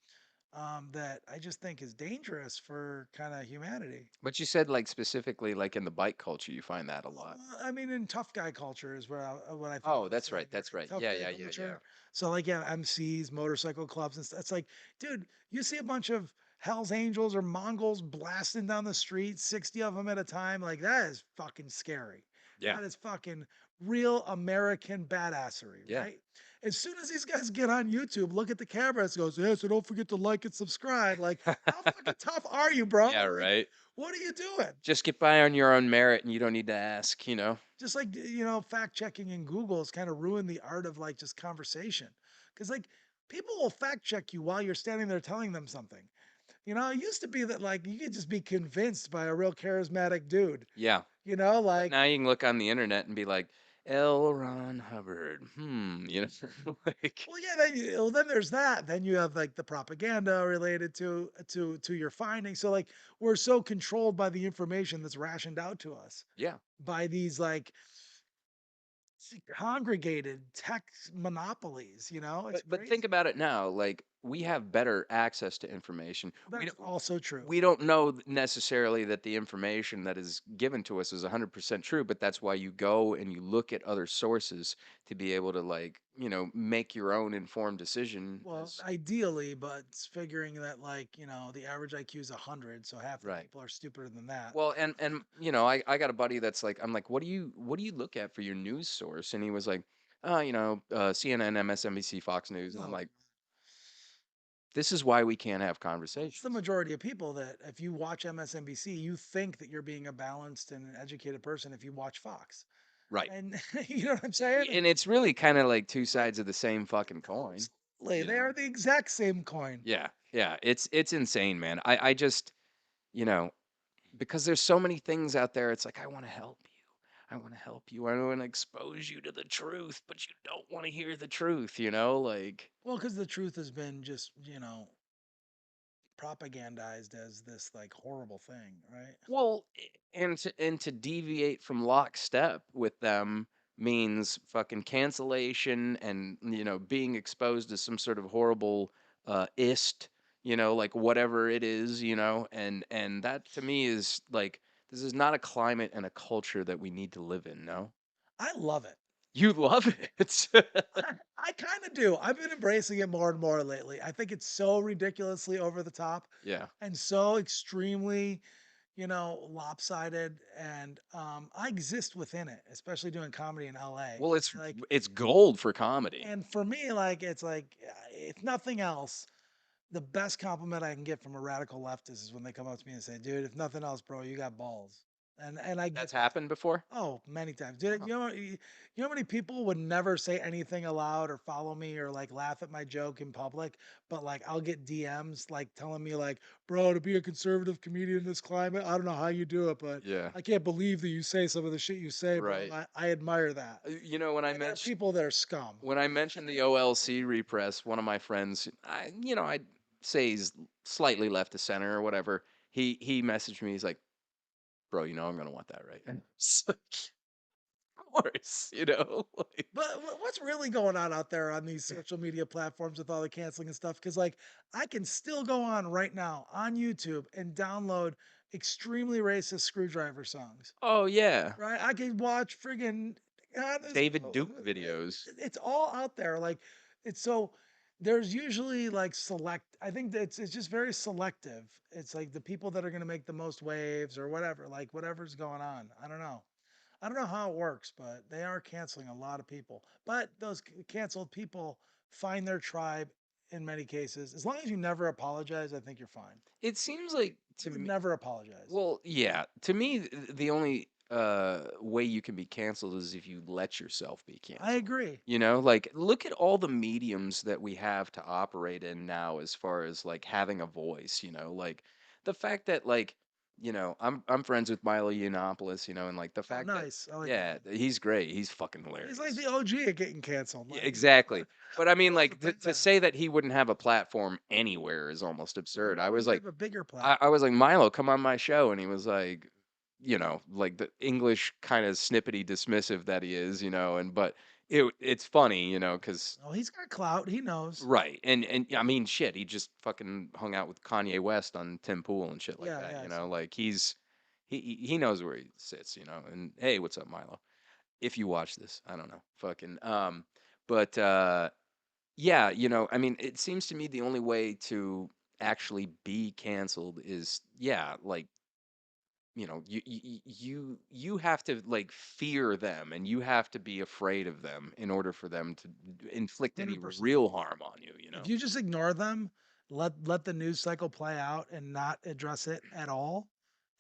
that I just think is dangerous for kind of humanity. But you said like specifically like in the bike culture, you find that a lot. Well, I mean, in tough guy culture is where what I think Oh, I was that's right. saying, That's right? right. Tough Yeah, guy yeah, yeah, yeah. culture. So like, yeah, MCs, motorcycle clubs, and stuff. It's like, dude, you see a bunch of Hell's Angels or Mongols blasting down the street, 60 of them at a time. Like that is fucking scary. Yeah. That is fucking real American badassery, Yeah. right? As soon as these guys get on YouTube, look at the camera, it goes, yeah, so don't forget to like and subscribe. Like, how fucking tough are you, bro? Yeah, Like, right. what are you doing? Just get by on your own merit and you don't need to ask. Just like you know, fact checking in Google has kind of ruined the art of like just conversation, because like people will fact check you while you're standing there telling them something. You know, it used to be that like you could just be convinced by a real charismatic dude. Yeah. You know, But like now you can look on the internet and be like, L. Ron Hubbard. Like, well, yeah. Well, then there's that. Then you have like the propaganda related to your findings. So like we're so controlled by the information that's rationed out to us yeah. by these like congregated tech monopolies. You know, it's But think crazy. about it now. Like we have better access to information. We That's don't also true. we don't know necessarily that the information that is given to us is 100% true, but that's why you go and you look at other sources to be able to like, make your own informed decision Well, as ideally, but it's figuring that like, you know, the average IQ is 100, so half the right. people are stupider than that. Well, and I got a buddy that's like I'm like, what do you look at for your news source? And he was like, CNN, MSNBC, Fox News, and I'm No, like, this is why we can't have it's the conversations. majority of people that if you watch MSNBC, you think that you're being a balanced and educated person if you watch Fox. Right. And you know what I'm saying? And it's really kind of like two sides of the same fucking coin, Absolutely. you They know? are the exact same coin. Yeah. Yeah. It's insane, man. I just, you know, because there's so many things out there, it's like I want to help you. I want to help you. I want to expose you to the truth, but you don't want to hear the truth. Like Well, because the truth has been just, you know, propagandized as this like horrible thing, right? well, and to deviate from lockstep with them means fucking cancellation and being exposed to some sort of horrible like whatever it is. And that to me is like this is not a climate and a culture that we need to live in, no? I love it. You love it. I kind of do. I've been embracing it more and more lately. I think it's so ridiculously over the top Yeah. and so extremely, you know, lopsided. And I exist within it, especially doing comedy in LA. Well, it's Like, it's gold for comedy. and for me, like, it's like, if nothing else, the best compliment I can get from a radical leftist is when they come up to me and say, "Dude, if nothing else, bro, you got balls." And I That's get that. happened before? Oh, many times. Dude, Oh, you know how many people would never say anything aloud or follow me or like laugh at my joke in public, but like I'll get DMs like telling me like, "Bro, to be a conservative comedian in this climate, I don't know how you do it, but yeah. I can't believe that you say some of the shit you say, bro. Right. I admire that." When I And there are mentioned people that are scum. when I mentioned the OLC repress, one of my friends, I'd say he's slightly left of center or whatever. He messaged me. He's like, "Bro, I'm gonna want that, right?" course, you know? Like, But what's really going on out there on these social media platforms with all the canceling and stuff? Because like I can still go on right now on YouTube and download extremely racist screwdriver songs. oh yeah, Right? I can watch friggin' God, David Duke videos. it's all out there. Like it's so there's usually like select. I think that it's just very selective. It's like the people that are going to make the most waves or whatever. Like whatever's going on. I don't know. I don't know how it works, but they are canceling a lot of people. But those canceled people find their tribe in many cases. As long as you never apologize, I think you're fine. It seems like You to would me, never apologize. well, yeah, to me, the only way you can be canceled is if you let yourself be I canceled. agree. You know, like look at all the mediums that we have to operate in now as far as like having a voice, you know, like the fact that like, I'm friends with Milo Yiannopoulos, and like the Oh, fact that nice. I like yeah, Milo. he's great. He's fucking He's like hilarious. the OG at getting canceled. Yeah, Like, exactly. But I mean, what's the like thing to that say that he wouldn't have a platform anywhere is almost well, absurd. why I would was he like, have a bigger I platform? was like, Milo, come on my show, and he was like, like the English kind of snippety dismissive that he is, and but it's funny, because Oh, he's got clout. He knows. right, and I mean, shit, he just fucking hung out with Kanye West on Tim Pool and shit like Yeah, that, yeah, I saw that. like he knows where he sits, and hey, what's up, Milo? If you watch this, I don't know, fucking but yeah, I mean, it seems to me the only way to actually be canceled is, yeah, like, you have to like fear them and you have to be afraid of them in order for them to inflict any 100%. real harm on you, If you just ignore them, let the news cycle play out and not address it at all,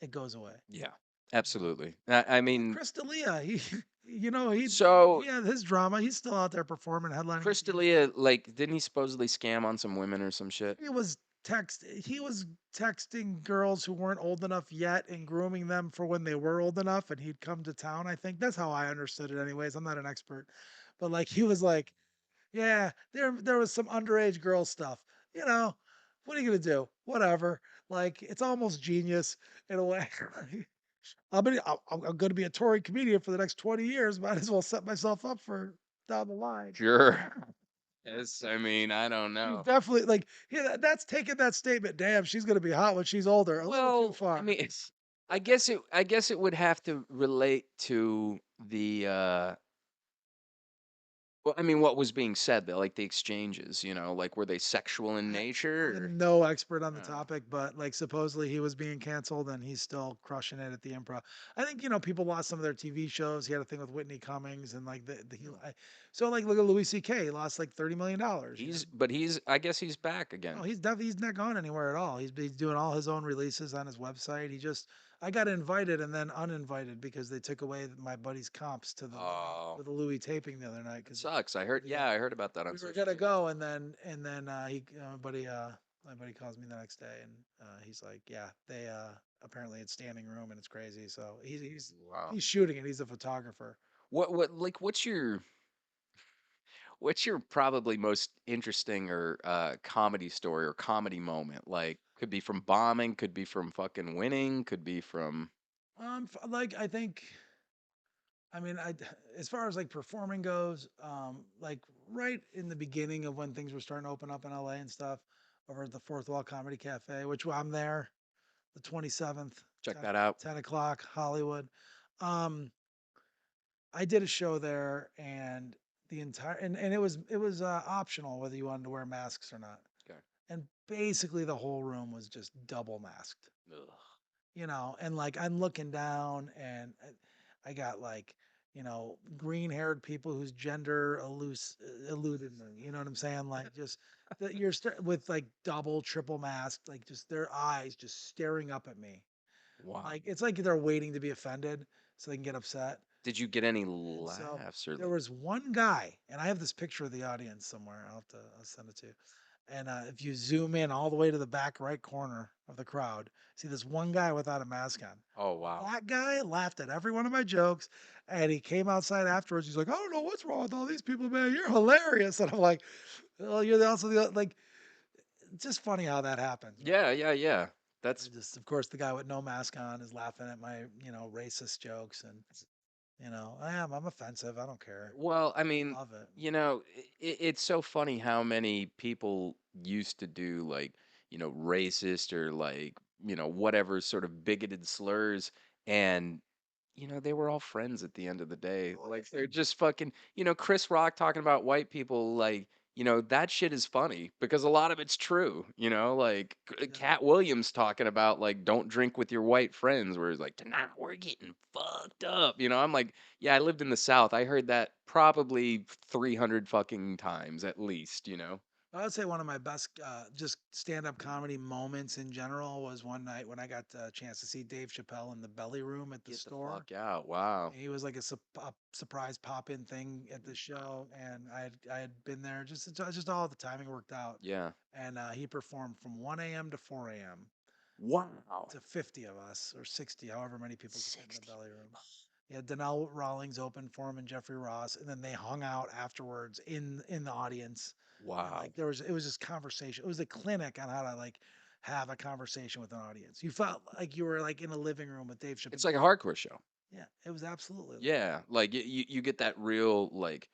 it goes away. Yeah, You know. absolutely. I Well, mean, Chris D'Elia, he, he so had his drama. He's still out there performing, headlining at Chris the Improv. D'Elia, like, didn't he supposedly scam on some women or some shit? He was texting girls who weren't old enough yet and grooming them for when they were old enough and he'd come to town. I think that's how I understood it anyways. I'm not an expert. But like he was like, yeah, there was some underage girl stuff. You know, what are you gonna do? Whatever. Like it's almost genius in a way. I'm gonna be a touring comedian for the next 20 years. Might as well set myself up for down the line. Sure. Yes, I mean, I don't She's know. definitely like, yeah, that's taking that statement. Damn, she's gonna be hot when she's older. A little too Well, I far. mean, I guess it would have to relate to the well, I mean, what was being said there, like the exchanges, like were they sexual in nature I'm no expert on or the topic, but like supposedly he was being canceled and he's still crushing it at the Improv. I think people lost some of their TV shows. He had a thing with Whitney Cummings and like so like look at Louis C.K. He lost like $30 million. I guess he's back Oh, again. he's not gone anywhere at all. He's doing all his own releases on his website. I got invited and then uninvited because they took away my buddy's comps to Oh, the Louis taping the other night that because sucks. I heard about that on we were social gonna media. go and then my buddy calls me the next day and he's like, yeah, they apparently it's standing room and it's crazy. So Wow. he's shooting it. He's a photographer. Like what's your probably most interesting or comedy story or comedy moment? Like could be from bombing, could be from fucking winning, could be from Like I think I mean, as far as like performing goes, like right in the beginning of when things were starting to open up in LA and stuff, over at the Fourth Wall Comedy Cafe, which I'm there, the 27th, check 10, that out. 10 o'clock, Hollywood. Um, I did a show there, and and it was optional whether you wanted to wear masks or not, Okay. and basically the whole room was just double masked, Ugh. and like I'm looking down and I got like, green haired people whose gender eluded me. You know what I'm saying? Like just that with like double, triple masked, like just their eyes just staring up at me. Wow. Like it's like they're waiting to be offended so they can get upset. Did you get any And so laughs or there like was one guy, and I have this picture of the audience somewhere. I'll send it to you. And if you zoom in all the way to the back right corner of the crowd, see this one guy without a mask on. oh wow. That guy laughed at every one of my jokes, and he came outside afterwards. He's like, "I don't know what's wrong with all these people, man. You're hilarious." And I'm like, "Well, you're also like." It's just funny how that happens, right? Yeah, yeah, yeah. That's Just, of course, the guy with no mask on is laughing at my, racist jokes, and I'm offensive. I don't care. Well, I I mean, love it. it's so funny how many people used to do like, racist or like, whatever sort of bigoted slurs, and they were all friends at the end of the day. Like they're just fucking, Chris Rock talking about white people, like, that shit is funny because a lot of it's true, like Yeah. Cat Williams talking about like don't drink with your white friends, where he's like, tonight we're getting fucked up. I'm like, yeah, I lived in the South. I heard that probably 300 fucking times at least. I would say one of my best just stand-up comedy moments in general was one night when I got a chance to see Dave Chappelle in the Belly Room at the Get the store. fuck out. Wow. He was like a surprise pop-in thing at the show, and I had been there just all the timing worked out, Yeah. and he performed from 1 a.m. to 4 a.m. Wow. to 50 of us or 60, however many people could fit in the 60 Belly Room. people. Yeah, Donnell Rawlings opened for him and Jeffrey Ross, and then they hung out afterwards in the audience, and Wow. like it was just conversation. It was a clinic on how to like have a conversation with an audience. You felt like you were like in a living room with Dave Chappelle. It's like a hardcore show. Yeah, it was absolutely like Yeah, like you get that real like,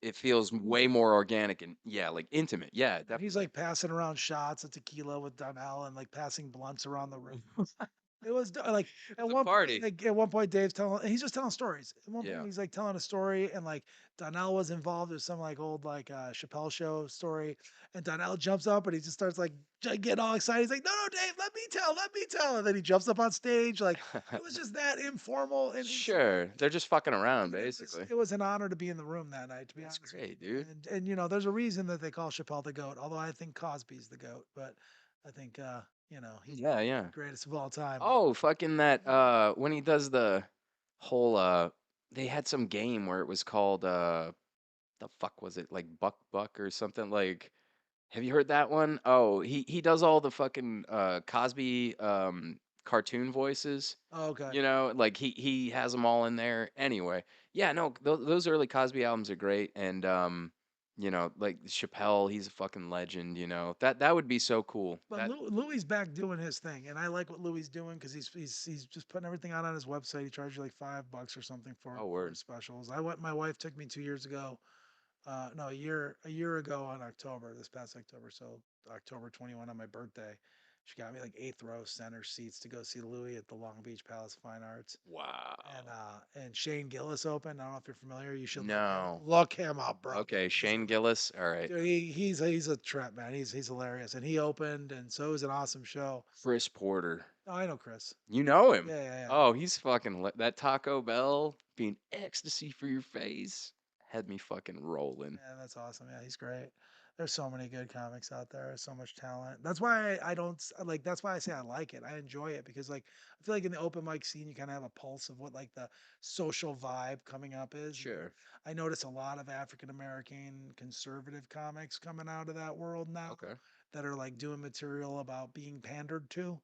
it feels way more organic and yeah, like intimate. Yeah, and he's definitely. like passing around shots of tequila with Donnell and like passing blunts around the room. It was like It's a party. at one point Dave's telling he's just telling stories. At one point Yeah. he's like telling a story and like Donnell was involved with some like old like Chappelle show story and Donnell jumps up and he just starts like getting all excited. He's like, "No, no, Dave, let me tell." And then he jumps up on stage like it was just that informal and intimate. Sure. They're just fucking around basically. It was an honor to be in the room that night, to be That's honest with great, you. dude. And there's a reason that they call Chappelle the goat, although I think Cosby's the goat, but I think he's Yeah, yeah. the greatest of all time. Oh, fucking that when he does the whole they had some game where it was called the fuck was it? Like Buck or something like. Have you heard that one? Oh, he does all the fucking Cosby cartoon voices. Oh, okay. Like he has them all in there. Anyway, yeah, no, those early Cosby albums are great, and like Chappelle, he's a fucking legend. That would be so cool. But That Louis back doing his thing, and I like what Louis doing because he's just putting everything out on his website. He charges you like $5 or something oh for word, his specials. I went. My wife took me 2 years ago. No, a year ago on October, this past October, so October 21 on my birthday. She got me like eighth row center seats to go see Louis at the Long Beach Palace of Fine Arts. wow. And Shane Gillis opened. I don't know if you're familiar. You should look him No, look him up, bro. okay, He's Shane Gillis. All right, dude, he's a trap man. He's hilarious, and he opened, and so it was an awesome show. Chris Porter. Oh, I know Chris. You know him. Yeah, yeah, yeah. Oh, he's fucking that Taco Bell being ecstasy for your face had me fucking rolling. Yeah, that's awesome. Yeah, he's great. There's so many good comics out there. So much talent. That's why I don't like. That's why I say I like it. I enjoy it because like I feel like in the open mic scene you kind of have a pulse of what like the social vibe coming up is. And Sure. I notice a lot of African American conservative comics coming out of that world now Okay. that are like doing material about being pandered to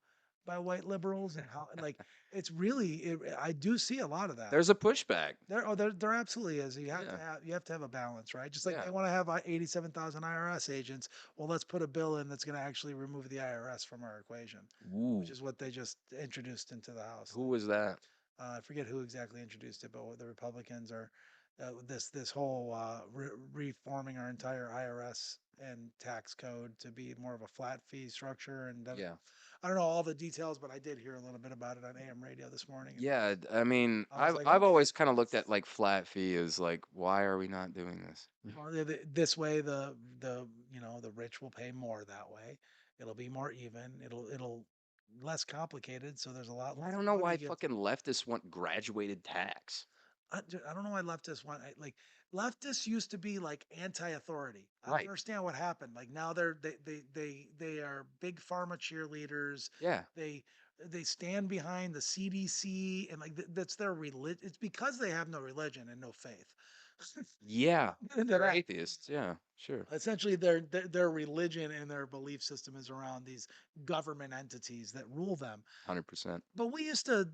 by white liberals and how like it's really I do see a lot of that. There's a pushback. There absolutely is. Yeah. You have to have a balance, right? Just like Yeah. they want to have 87,000 IRS agents. Well, let's put a bill in that's going to actually remove the IRS from our equation, which Ooh. is what they just introduced into the House. Who was that? I forget who exactly introduced it, but what the Republicans are this whole reforming our entire IRS and tax code to be more of a flat fee structure. And Yeah. I don't know all the details, but I did hear a little bit about it on AM radio this morning. And Yeah, I mean, I was I've like, I've okay. always kind of looked at like flat fee as like, why are we not doing this? Well, this way, the rich will pay more that way. It'll be more even. It'll less complicated. So there's a lot I less don't know money why gives. fucking leftists want graduated tax. I don't know why leftists want like leftists used to be like anti-authority. I don't Right. understand what happened. Like now they are big pharma cheerleaders. Yeah. They they stand behind the CDC and like that's their religion. It's because they have no religion and no faith. Yeah. Into They're that. atheists. Yeah. Sure. Essentially their religion and their belief system is around these government entities that rule them. 100%. But we used to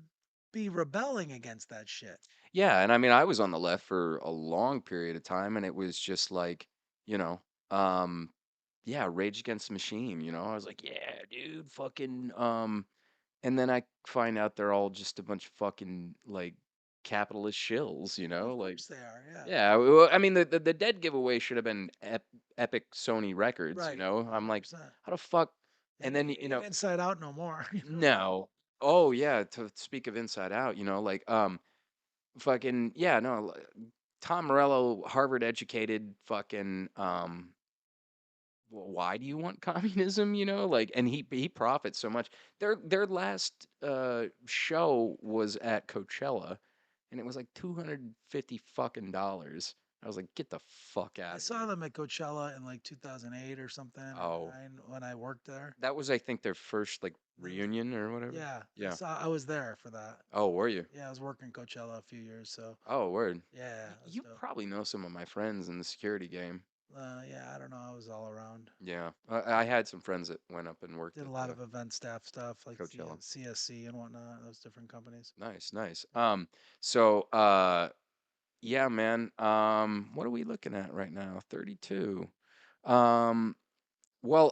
be rebelling against that shit. Yeah, and I mean, I was on the left for a long period of time, and it was just like, you know, um, yeah, Rage Against the Machine, I was like, yeah, dude, fucking, and then I find out they're all just a bunch of fucking like capitalist shills, you Well, know, of like course they are. Yeah. yeah. Well, I mean, the dead giveaway should have been Epic Sony Records, you Right. know. I'm like, 100%. how the fuck? It And then you ain't know, Inside Out no more. no. Oh yeah. To speak of Inside Out, you know, like fucking yeah, no. Tom Morello, Harvard educated, fucking why do you want communism, you know, like, and he profits so much. Their last show was at Coachella, and it was like 250 fucking dollars. I was like, get the fuck I out of saw here. them at Coachella in like 2008 or something or Oh, 9 when I worked there. that was, I think, their first like That was reunion or whatever. Yeah, Yeah. I was there for that. Oh, were you? Yeah, I was working Coachella a few years, so Oh, word. yeah, it was You dope. probably know some of my friends in the security game. Yeah, I don't know. I was all around. Yeah, I had some friends that went up and worked Did a at lot of event staff stuff like Coachella. CSC and whatnot. Those different companies. Nice, nice. Yeah. So yeah, man. What are we looking at right now? 32. Um, well,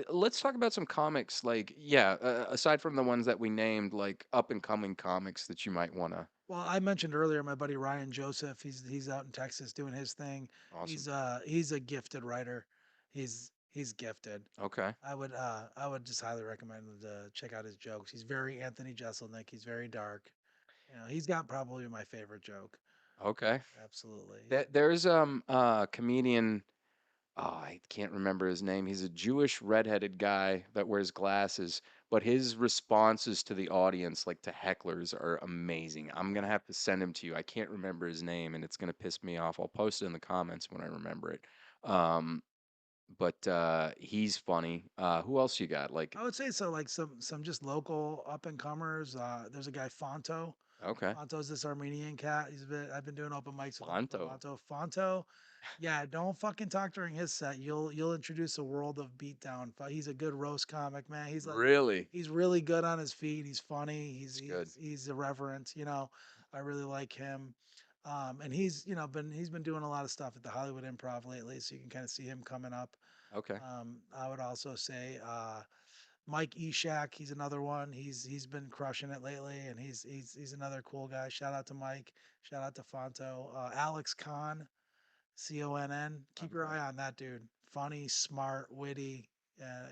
let's talk about some comics. Like, yeah, aside from the ones that we named, like up and coming comics that you might wanna. Well, I mentioned earlier my buddy Ryan Joseph. He's out in Texas doing his thing. Awesome. He's a gifted writer. He's gifted. Okay. I would just highly recommend him to check out his jokes. He's very Anthony Jeselnik. He's very dark. You know, he's got probably my favorite joke. Okay. Absolutely. There's a comedian. Oh, I can't remember his name. He's a Jewish redheaded guy that wears glasses, but his responses to the audience, like to hecklers, are amazing. I'm gonna have to send him to you. I can't remember his name, and it's gonna piss me off. I'll post it in the comments when I remember it. Um, but he's funny. Who else you got? Like, I would say so. Like some just local up and comers. There's a guy Fonto. okay, Fonto's this Armenian cat. I've been doing open mics with him for Bando. Fonto. Fonto, yeah, don't fucking talk during his set. You'll introduce a world of beatdown. He's a good roast comic, man. Really? He's really good on his feet. He's funny. It's good. He's irreverent. You know, I really like him. And he's he's been doing a lot of stuff at the Hollywood Improv lately, so you can kind of see him coming up. Okay. I would also say Mike Eshak, he's another one. He's been crushing it lately, and he's another cool guy. Shout out to Mike. Shout out to Fonto. Alex Conn, Conn. Keep your Okay. eye on that dude. Funny, smart, witty,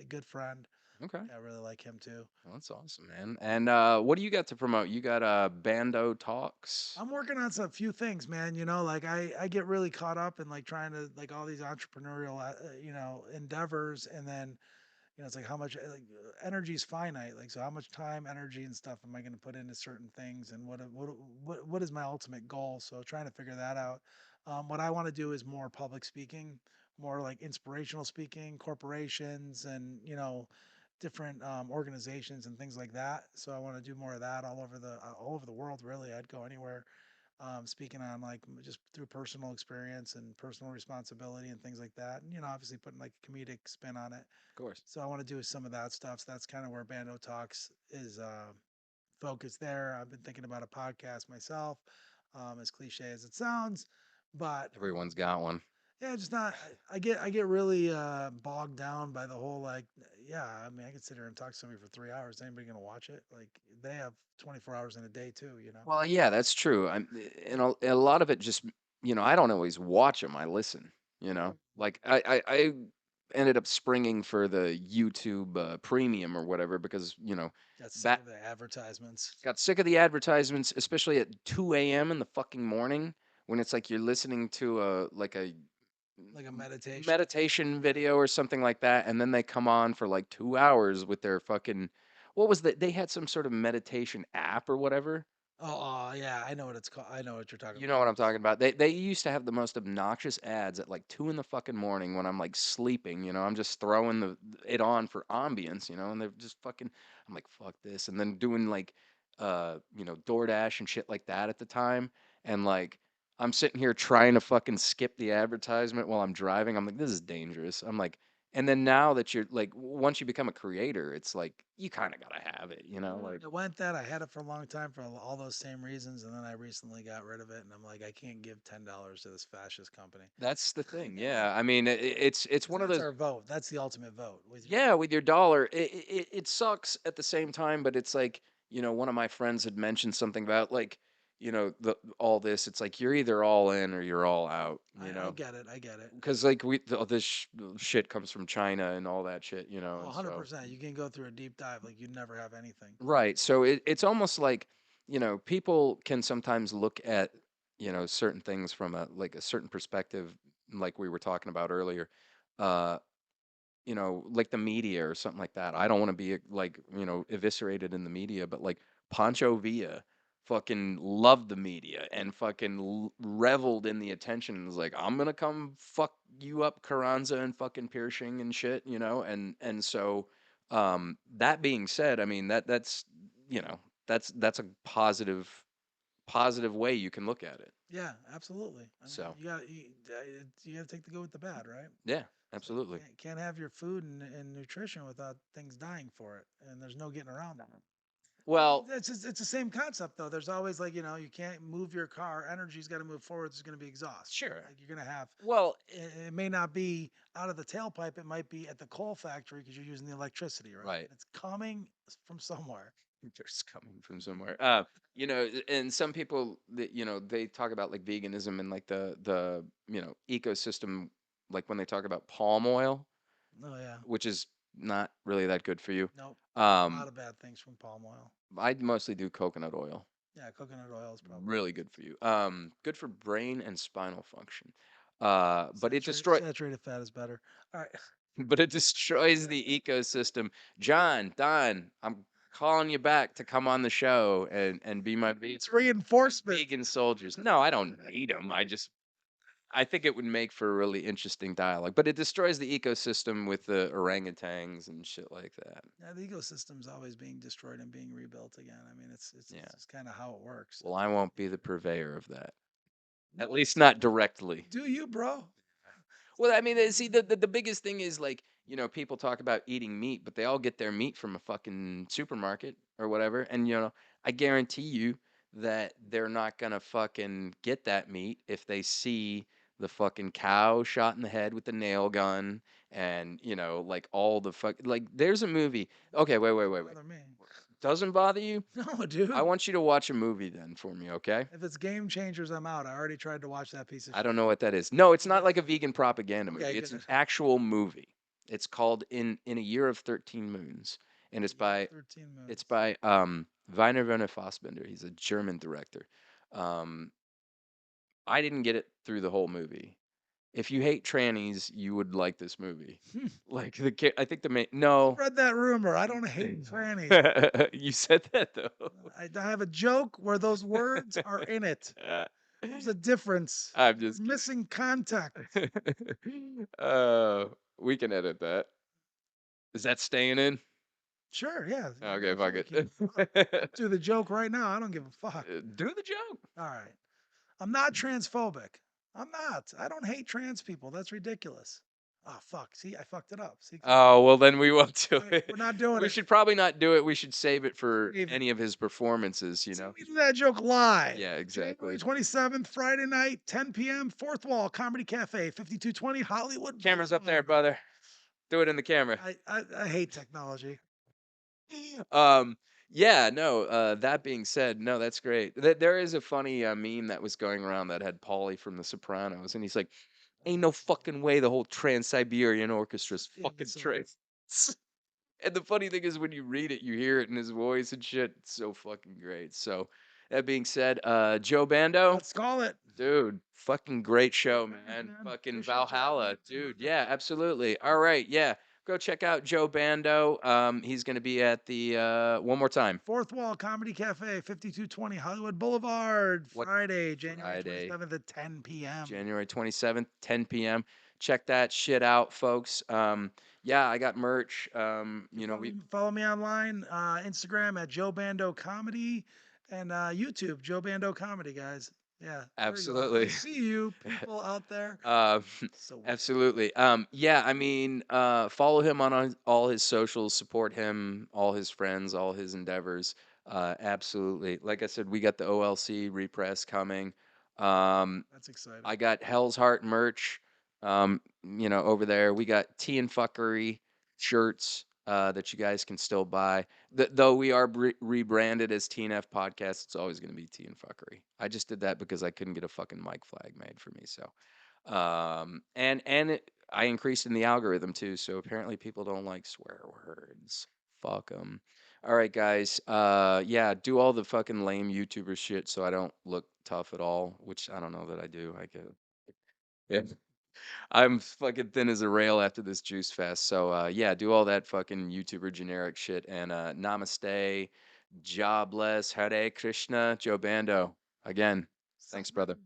good friend. Okay. Yeah, I really like him too. Well, that's awesome, man. And what do you got to promote? You got Bando Talks. I'm working on some few things, man. You know, like I get really caught up in like trying to like all these entrepreneurial, endeavors, and then it's like how much energy is finite. Like, so how much time, energy, and stuff am I going to put into certain things, and what is my ultimate goal? So trying to figure that out. What I want to do is more public speaking, more like inspirational speaking, corporations, and different organizations and things like that. So I want to do more of that all over the world. Really, I'd go anywhere. Speaking on like just through personal experience and personal responsibility and things like that, and obviously putting like a comedic spin on it. Of course. So I want to do some of that stuff. So that's kind of where Bando Talks is focused there. I've been thinking about a podcast myself, as cliche as it sounds, but Everyone's got one. yeah, just not. I get really bogged down by the whole like, yeah. I mean, I could sit here and talk to somebody for 3 hours. Anybody gonna watch it? Like they have 24 hours in a day too. Well, yeah, that's true. And a lot of it just, I don't always watch them. I listen, like I ended up springing for the YouTube premium or whatever because, Got sick that of the advertisements, got sick of the advertisements, especially at 2 a.m. in the fucking morning when it's like you're listening to a like a meditation. meditation Yeah. video or something like that, and then they come on for like 2 hours with their fucking what was that? They had some sort of meditation app or whatever. Yeah. I know what it's called. I know what you're talking You know about. what I'm talking about. They used to have the most obnoxious ads at like 2 in the fucking morning when I'm like sleeping, I'm just throwing it on for ambience, and they're just fucking I'm like, fuck this. And then doing like DoorDash and shit like that at the time. And like I'm sitting here trying to fucking skip the advertisement while I'm driving. I'm like, this is dangerous. I'm like, and then now that you're like once you become a creator, it's like you kind of gotta have it, like It went that I had it for a long time for all those same reasons, and then I recently got rid of it, and I'm like, I can't give $10 to this fascist company. that's the thing. Yeah. I mean, it's 'Cause one of that's those. our vote. That's the ultimate vote. Yeah, with your dollar, it sucks at the same time, but it's like, one of my friends had mentioned something about like, the all this. It's like you're either all in or you're all out. I get it. I get it. Because like all this shit comes from China and all that shit. Oh, And so 100%. You can go through a deep dive like you'd never have anything. right. So it's almost like, people can sometimes look at, certain things from a certain perspective, like we were talking about earlier. Uh, like the media or something like that. I don't want to be like, eviscerated in the media, but like Pancho Villa fucking loved the media and fucking reveled in the attention and was like, I'm gonna come fuck you up, Carranza and fucking Piercing and shit, and so that being said, I mean that's you know that's a positive way you can look at it. Yeah, absolutely. I mean, So you got to take the good with the bad, right? yeah, So you absolutely. can't have your food and nutrition without things dying for it, and there's no getting around that. I mean, Well, it's the same concept though. There's always like you can't move your car. Energy's got to move forward. There's going to be exhaust. sure. Like you're going to have. Well, It may not be out of the tailpipe. It might be at the coal factory because you're using the electricity, right? right. It's coming from somewhere. Just coming from somewhere. And some people that they talk about like veganism and like the ecosystem, like when they talk about palm oil, Oh yeah. which is not really that good for you. Nope. A Um, lot of bad things from palm oil. I mostly do coconut oil. Yeah, coconut oil is probably Really good for you. Good for brain and spinal function. But it saturated fat is better. All right. but it destroys the ecosystem. John, Don, I'm calling you back to come on the show and be my It's reinforcement. vegan soldiers. No, I don't need them. I think it would make for a really interesting dialogue, but it destroys the ecosystem with the orangutans and shit like that. Yeah, the ecosystem's always being destroyed and being rebuilt again. I mean, Yeah. it's just kind of how it works. Well, I won't be the purveyor of that. At No, least not directly. do you, bro? Well, I mean, see, the biggest thing is like, people talk about eating meat, but they all get their meat from a fucking supermarket or whatever. And, I guarantee you that they're not gonna fucking get that meat if they see the fucking cow shot in the head with the nail gun and, like all the like, there's a movie. Okay, wait, wait, Doesn't wait, wait. bother me. Doesn't bother you? No, I dude. want you to watch a movie then for me, okay? If it's Game Changers, I'm out. I already tried to watch that piece of I don't shit. know what that is. No, it's not Okay. like a vegan propaganda Okay, movie. It's good. an actual movie. It's called In a Year of 13 Moons, and In a it's year of by 13 it's moons. by Werner Werner Fassbinder. He's a German director. Um, I didn't get it through the whole movie. If you hate trannies, you would like this movie. Like I think the main no, Spread that rumor. I don't hate trannies. you said that though. I have a joke where those words are in it. There's a difference. I'm You're just missing context. kidding. We can edit that. Is that staying in? Sure, yeah, you can Okay, fuck absolutely keep it. it. Do the joke right now. I don't give a fuck. Do the joke. All right. I'm not transphobic. I'm not. I don't hate trans people. That's ridiculous. Oh fuck. See, I fucked it up. See, Oh, well, then we won't do we're it. not doing We it. should probably not do it. We should save it for Save it. any of his performances, See, we do that joke live. Yeah, January exactly. 27th, Friday night, 10 p.m., Fourth Wall Comedy Cafe, 5220 Hollywood Camera's up there, Boulevard. brother. Do it in the camera. I hate technology. Um, yeah, no, that being said, no, that's great. There is a funny meme that was going around that had Paulie from The Sopranos, and he's like, ain't no fucking way the whole Trans-Siberian Orchestra's fucking Imbecile. trans. And the funny thing is when you read it, you hear it in his voice and shit. It's so fucking great. So that being said, Joe Bando, Let's call it. dude, fucking great show, Thanks, man. man. Fucking Appreciate you having me. Valhalla, dude. Yeah, absolutely. All right, yeah. Go check out Joe Bando. He's gonna be at the one more time. Fourth Wall Comedy Cafe, 5220 Hollywood Boulevard, What Friday, January Friday? 27th at 10 p.m. January 27th, 10 p.m. Check that shit out, folks. Yeah, I got merch. You can follow me online, Instagram at Joe Bando Comedy, and YouTube Joe Bando Comedy, guys. Yeah, there you are. I absolutely. see you, people out there. Um, So weird. absolutely. Yeah, I mean, follow him on all his socials, support him, all his friends, all his endeavors. Absolutely. Like I said, we got the OLC repress coming. Um, That's exciting. I got Hell's Heart merch, over there. We got Tea and Fuckery shirts. that you guys can still buy. Though we are rebranded as TNF Podcast, it's always going to be Tea and Fuckery. I just did that because I couldn't get a fucking mic flag made for me. So, I increased in the algorithm too. So apparently people don't like swear words. Fuck them. All right, guys. Yeah, do all the fucking lame YouTuber shit so I don't look tough at all, which I don't know that I do. I get. Yeah. I'm fucking thin as a rail after this juice fest. So yeah, do all that fucking YouTuber generic shit and namaste, jobless, Hare Krishna, Joe Bando. Again, thanks, Saga. brother.